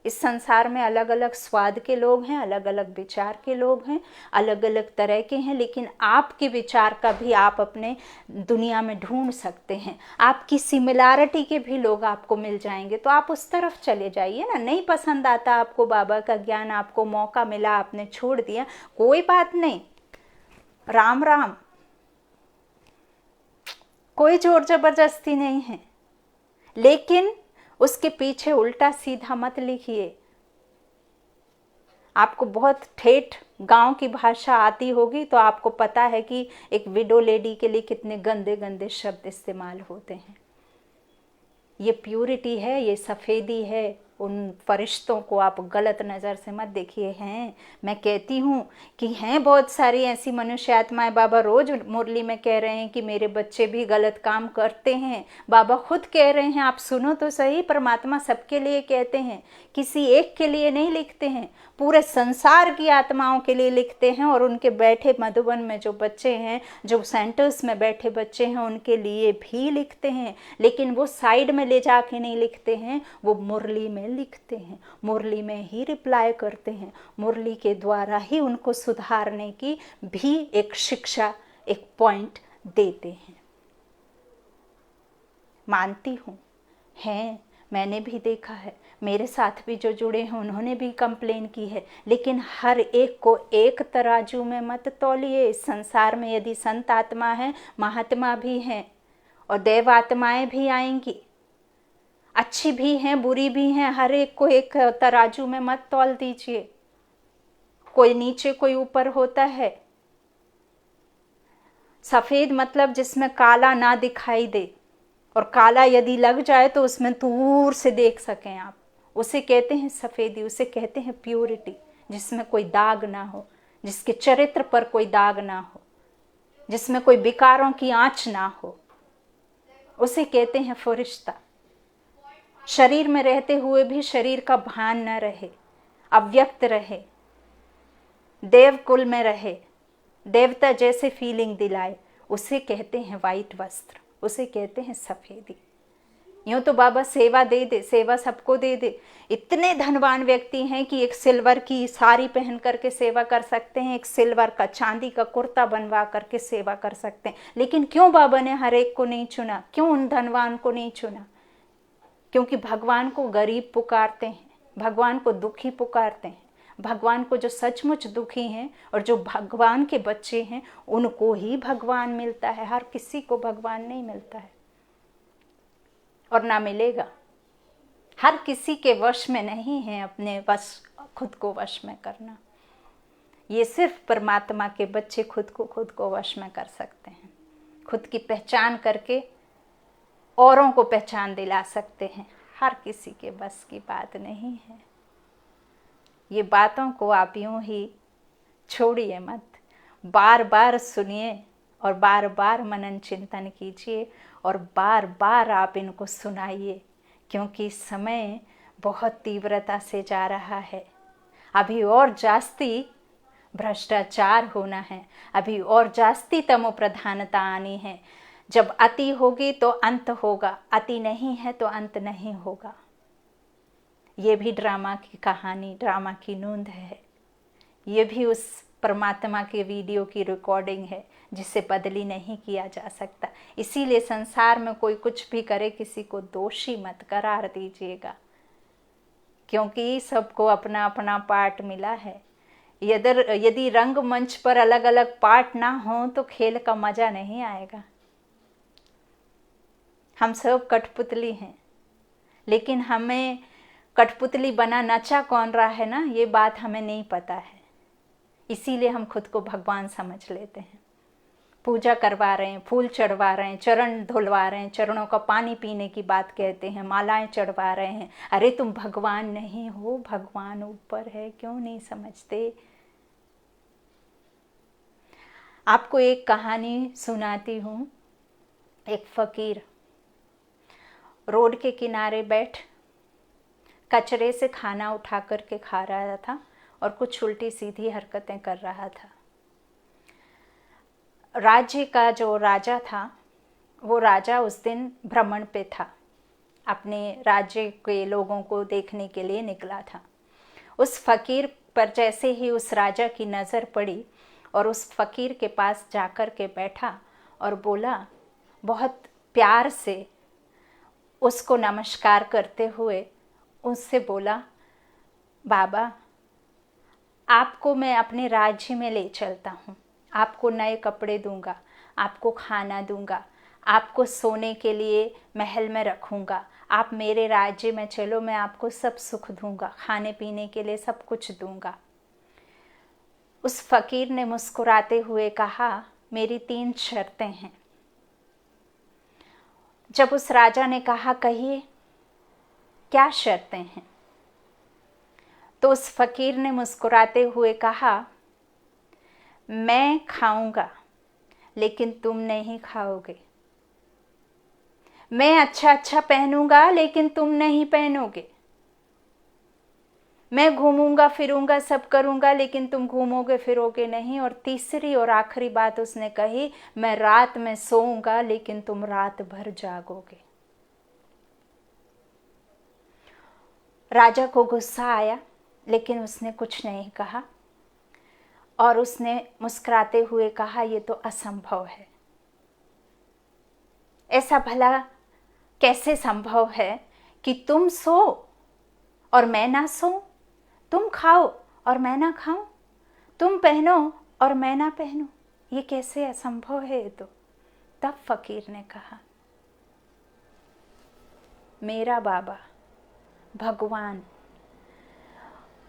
इस संसार में अलग अलग स्वाद के लोग हैं, अलग अलग विचार के लोग हैं, अलग अलग तरह के हैं, लेकिन आपके विचार का भी आप अपने दुनिया में ढूंढ सकते हैं। आपकी सिमिलैरिटी के भी लोग आपको मिल जाएंगे, तो आप उस तरफ चले जाइए ना। नहीं पसंद आता आपको बाबा का ज्ञान, आपको मौका मिला, आपने छोड़ दिया, कोई बात नहीं, राम राम, कोई जोर जबरदस्ती नहीं है। लेकिन उसके पीछे उल्टा सीधा मत लिखिए। आपको बहुत ठेठ गांव की भाषा आती होगी तो आपको पता है कि एक विडो लेडी के लिए कितने गंदे गंदे शब्द इस्तेमाल होते हैं। ये प्यूरिटी है, ये सफ़ेदी है। उन फरिश्तों को आप गलत नज़र से मत देखिए। हैं, मैं कहती हूँ कि हैं बहुत सारी ऐसी मनुष्य आत्माएं। बाबा रोज़ मुरली में कह रहे हैं कि मेरे बच्चे भी गलत काम करते हैं। बाबा खुद कह रहे हैं, आप सुनो तो सही, परमात्मा सबके लिए कहते हैं, किसी एक के लिए नहीं लिखते हैं, पूरे संसार की आत्माओं के लिए लिखते हैं। और उनके बैठे मधुबन में जो बच्चे हैं, जो सेंटर्स में बैठे बच्चे हैं, उनके लिए भी लिखते हैं। लेकिन वो साइड में ले जाके नहीं लिखते हैं, वो मुरली में लिखते हैं, मुरली में ही रिप्लाई करते हैं, मुरली के द्वारा ही उनको सुधारने की भी एक शिक्षा, एक पॉइंट देते हैं। मानती हूँ, हैं, मैंने भी देखा है, मेरे साथ भी जो जुड़े हैं उन्होंने भी कंप्लेन की है। लेकिन हर एक को एक तराजू में मत तौलिए। इस संसार में यदि संत आत्मा है, महात्मा भी हैं और देव आत्माएं भी आएंगी, अच्छी भी हैं, बुरी भी हैं, हर एक को एक तराजू में मत तौल दीजिए। कोई नीचे कोई ऊपर होता है। सफ़ेद मतलब जिसमें काला ना दिखाई दे, और काला यदि लग जाए तो उसमें दूर से देख सकें आप, उसे कहते हैं सफ़ेदी, उसे कहते हैं प्योरिटी, जिसमें कोई दाग ना हो, जिसके चरित्र पर कोई दाग ना हो, जिसमें कोई विकारों की आंच ना हो, उसे कहते हैं फरिश्ता। शरीर में रहते हुए भी शरीर का भान न रहे, अव्यक्त रहे, देव कुल में रहे, देवता जैसे फीलिंग दिलाए, उसे कहते हैं वाइट वस्त्र, उसे कहते हैं सफ़ेदी। यूँ तो बाबा सेवा दे दे, सेवा सबको दे दे। इतने धनवान व्यक्ति हैं कि एक सिल्वर की साड़ी पहन करके सेवा कर सकते हैं, एक सिल्वर का चांदी का कुर्ता बनवा करके सेवा कर सकते हैं। लेकिन क्यों बाबा ने हर एक को नहीं चुना? क्यों उन धनवान को नहीं चुना? क्योंकि भगवान को गरीब पुकारते हैं, भगवान को दुखी पुकारते हैं, भगवान को जो सचमुच दुखी हैं और जो भगवान के बच्चे हैं उनको ही भगवान मिलता है। हर किसी को भगवान नहीं मिलता है और ना मिलेगा। हर किसी के वश में नहीं है अपने वश, खुद को वश में करना। ये सिर्फ परमात्मा के बच्चे खुद को वश में कर सकते हैं। खुद की पहचान करके औरों को पहचान दिला सकते हैं। हर किसी के बस की बात नहीं है। ये बातों को आप यूं ही छोड़िए मत, बार बार सुनिए और बार बार मनन चिंतन कीजिए और बार बार आप इनको सुनाइए, क्योंकि समय बहुत तीव्रता से जा रहा है। अभी और जास्ती भ्रष्टाचार होना है, अभी और जास्ती तमो प्रधानता आनी है। जब अति होगी तो अंत होगा, अति नहीं है तो अंत नहीं होगा। ये भी ड्रामा की कहानी, ड्रामा की नूंद है। ये भी उस परमात्मा के वीडियो की रिकॉर्डिंग है जिसे बदली नहीं किया जा सकता। इसीलिए संसार में कोई कुछ भी करे, किसी को दोषी मत करार दीजिएगा, क्योंकि सबको अपना अपना पार्ट मिला है। यदि रंगमंच पर अलग अलग पार्ट ना हो तो खेल का मजा नहीं आएगा। हम सब कठपुतली हैं, लेकिन हमें कठपुतली बना नचा कौन रहा है ना, ये बात हमें नहीं पता है। इसीलिए हम खुद को भगवान समझ लेते हैं। पूजा करवा रहे हैं, फूल चढ़वा रहे हैं, चरण धुलवा रहे हैं, चरणों का पानी पीने की बात कहते हैं, मालाएं चढ़वा रहे हैं। अरे तुम भगवान नहीं हो, भगवान ऊपर है, क्यों नहीं समझते? आपको एक कहानी सुनाती हूँ। एक फकीर रोड के किनारे बैठ कचरे से खाना उठा करके खा रहा था और कुछ उल्टी सीधी हरकतें कर रहा था। राज्य का जो राजा था, वो राजा उस दिन भ्रमण पे था, अपने राज्य के लोगों को देखने के लिए निकला था। उस फकीर पर जैसे ही उस राजा की नज़र पड़ी और उस फकीर के पास जाकर के बैठा और बोला, बहुत प्यार से उसको नमस्कार करते हुए उससे बोला, बाबा आपको मैं अपने राज्य में ले चलता हूँ, आपको नए कपड़े दूंगा, आपको खाना दूंगा, आपको सोने के लिए महल में रखूंगा, आप मेरे राज्य में चलो, मैं आपको सब सुख दूंगा, खाने पीने के लिए सब कुछ दूंगा। उस फकीर ने मुस्कुराते हुए कहा, मेरी 3 शर्तें हैं। जब उस राजा ने कहा, कहिए क्या शर्तें हैं, तो उस फकीर ने मुस्कुराते हुए कहा, मैं खाऊंगा लेकिन तुम नहीं खाओगे, मैं अच्छा अच्छा पहनूंगा लेकिन तुम नहीं पहनोगे, मैं घूमूंगा फिरूंगा सब करूंगा लेकिन तुम घूमोगे फिरोगे नहीं, और तीसरी और आखिरी बात उसने कही, मैं रात में सोऊंगा लेकिन तुम रात भर जागोगे। राजा को गुस्सा आया, लेकिन उसने कुछ नहीं कहा और उसने मुस्कुराते हुए कहा, ये तो असंभव है। ऐसा भला कैसे संभव है कि तुम सो और मैं ना सोऊं, तुम खाओ और मैं ना खाऊं, तुम पहनो और मैं ना पहनूं, ये कैसे असंभव है? ये तो तब फकीर ने कहा, मेरा बाबा भगवान,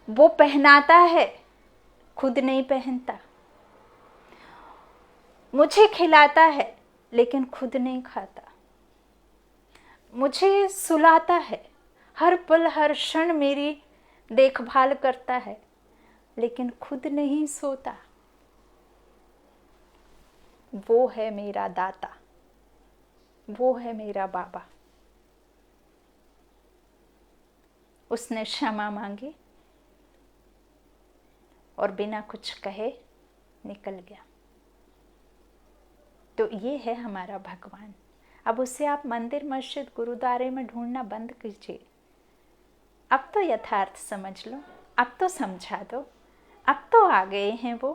वो पहनाता है, खुद नहीं पहनता, मुझे खिलाता है लेकिन खुद नहीं खाता, मुझे सुलाता है, हर पल हर क्षण मेरी देखभाल करता है, लेकिन खुद नहीं सोता। वो है मेरा दाता, वो है मेरा बाबा। उसने क्षमा मांगी और बिना कुछ कहे निकल गया। तो ये है हमारा भगवान। अब उसे आप मंदिर मस्जिद गुरुद्वारे में ढूंढना बंद कीजिए। अब तो यथार्थ समझ लो, अब तो समझा दो, अब तो आ गए हैं वो,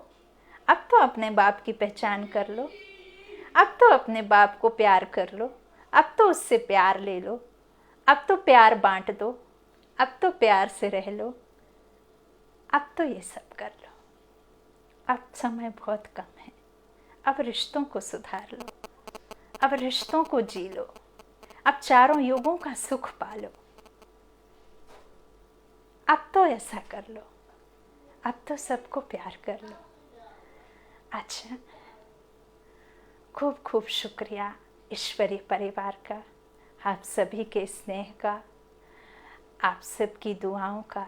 अब तो अपने बाप की पहचान कर लो, अब तो अपने बाप को प्यार कर लो, अब तो उससे प्यार ले लो, अब तो प्यार बांट दो, अब तो प्यार से रह लो, अब तो ये सब कर लो। अब समय बहुत कम है, अब रिश्तों को सुधार लो, अब रिश्तों को जी लो, अब चारों युगों का सुख पालो। अब तो ऐसा कर लो, अब तो सबको प्यार कर लो। अच्छा, खूब खूब शुक्रिया ईश्वरीय परिवार का, आप सभी के स्नेह का, आप सबकी दुआओं का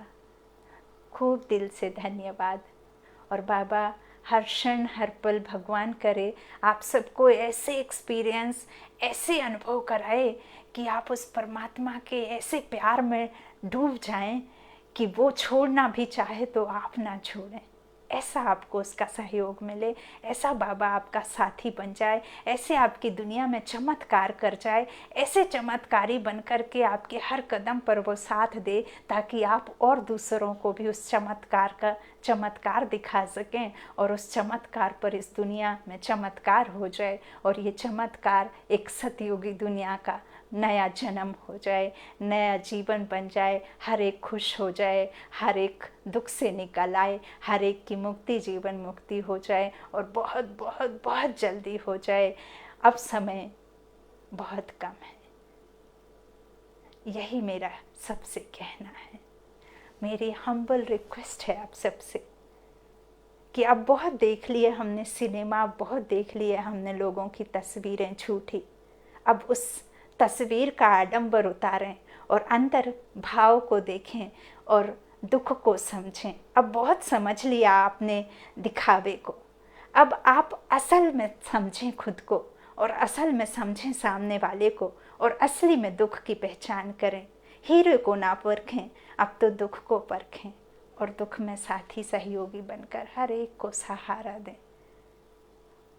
खूब दिल से धन्यवाद। और बाबा हर क्षण हर पल भगवान करे आप सबको ऐसे एक्सपीरियंस, ऐसे अनुभव कराए कि आप उस परमात्मा के ऐसे प्यार में डूब जाएं कि वो छोड़ना भी चाहे तो आप ना छोड़ें। ऐसा आपको उसका सहयोग मिले, ऐसा बाबा आपका साथी बन जाए, ऐसे आपकी दुनिया में चमत्कार कर जाए, ऐसे चमत्कारी बन कर के आपके हर कदम पर वो साथ दे, ताकि आप और दूसरों को भी उस चमत्कार दिखा सकें और उस चमत्कार पर इस दुनिया में चमत्कार हो जाए, और ये चमत्कार एक सतयुगी दुनिया का नया जन्म हो जाए, नया जीवन बन जाए, हर एक खुश हो जाए, हर एक दुख से निकल आए, हर एक की मुक्ति, जीवन मुक्ति हो जाए, और बहुत बहुत बहुत जल्दी हो जाए। अब समय बहुत कम है, यही मेरा सबसे कहना है। मेरी हम्बल रिक्वेस्ट है आप सबसे कि अब बहुत देख लिए हमने सिनेमा, बहुत देख लिए हमने लोगों की तस्वीरें झूठी, अब उस तस्वीर का आडंबर उतारें और अंदर भाव को देखें और दुख को समझें। अब बहुत समझ लिया आपने दिखावे को, अब आप असल में समझें खुद को, और असल में समझें सामने वाले को, और असली में दुख की पहचान करें। हीरे को ना परखें, अब तो दुख को परखें, और दुख में साथी सहयोगी बनकर हर एक को सहारा दें।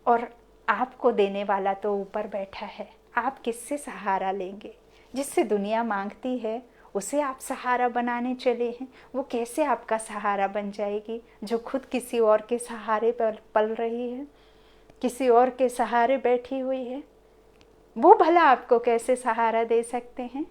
और आपको देने वाला तो ऊपर बैठा है, आप किससे सहारा लेंगे? जिससे दुनिया मांगती है उसे आप सहारा बनाने चले हैं, वो कैसे आपका सहारा बन जाएगी जो खुद किसी और के सहारे पर पल रही है, किसी और के सहारे बैठी हुई है? वो भला आपको कैसे सहारा दे सकते हैं?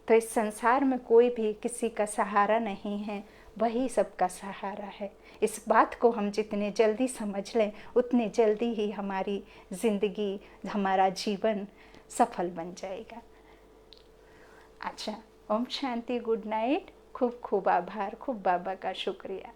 तो इस संसार में कोई भी किसी का सहारा नहीं है, वही सबका सहारा है। इस बात को हम जितने जल्दी समझ लें, उतने जल्दी ही हमारी ज़िंदगी, हमारा जीवन सफल बन जाएगा। अच्छा, ओम शांति, गुड नाइट। खूब खूब आभार, खूब बाबा का शुक्रिया।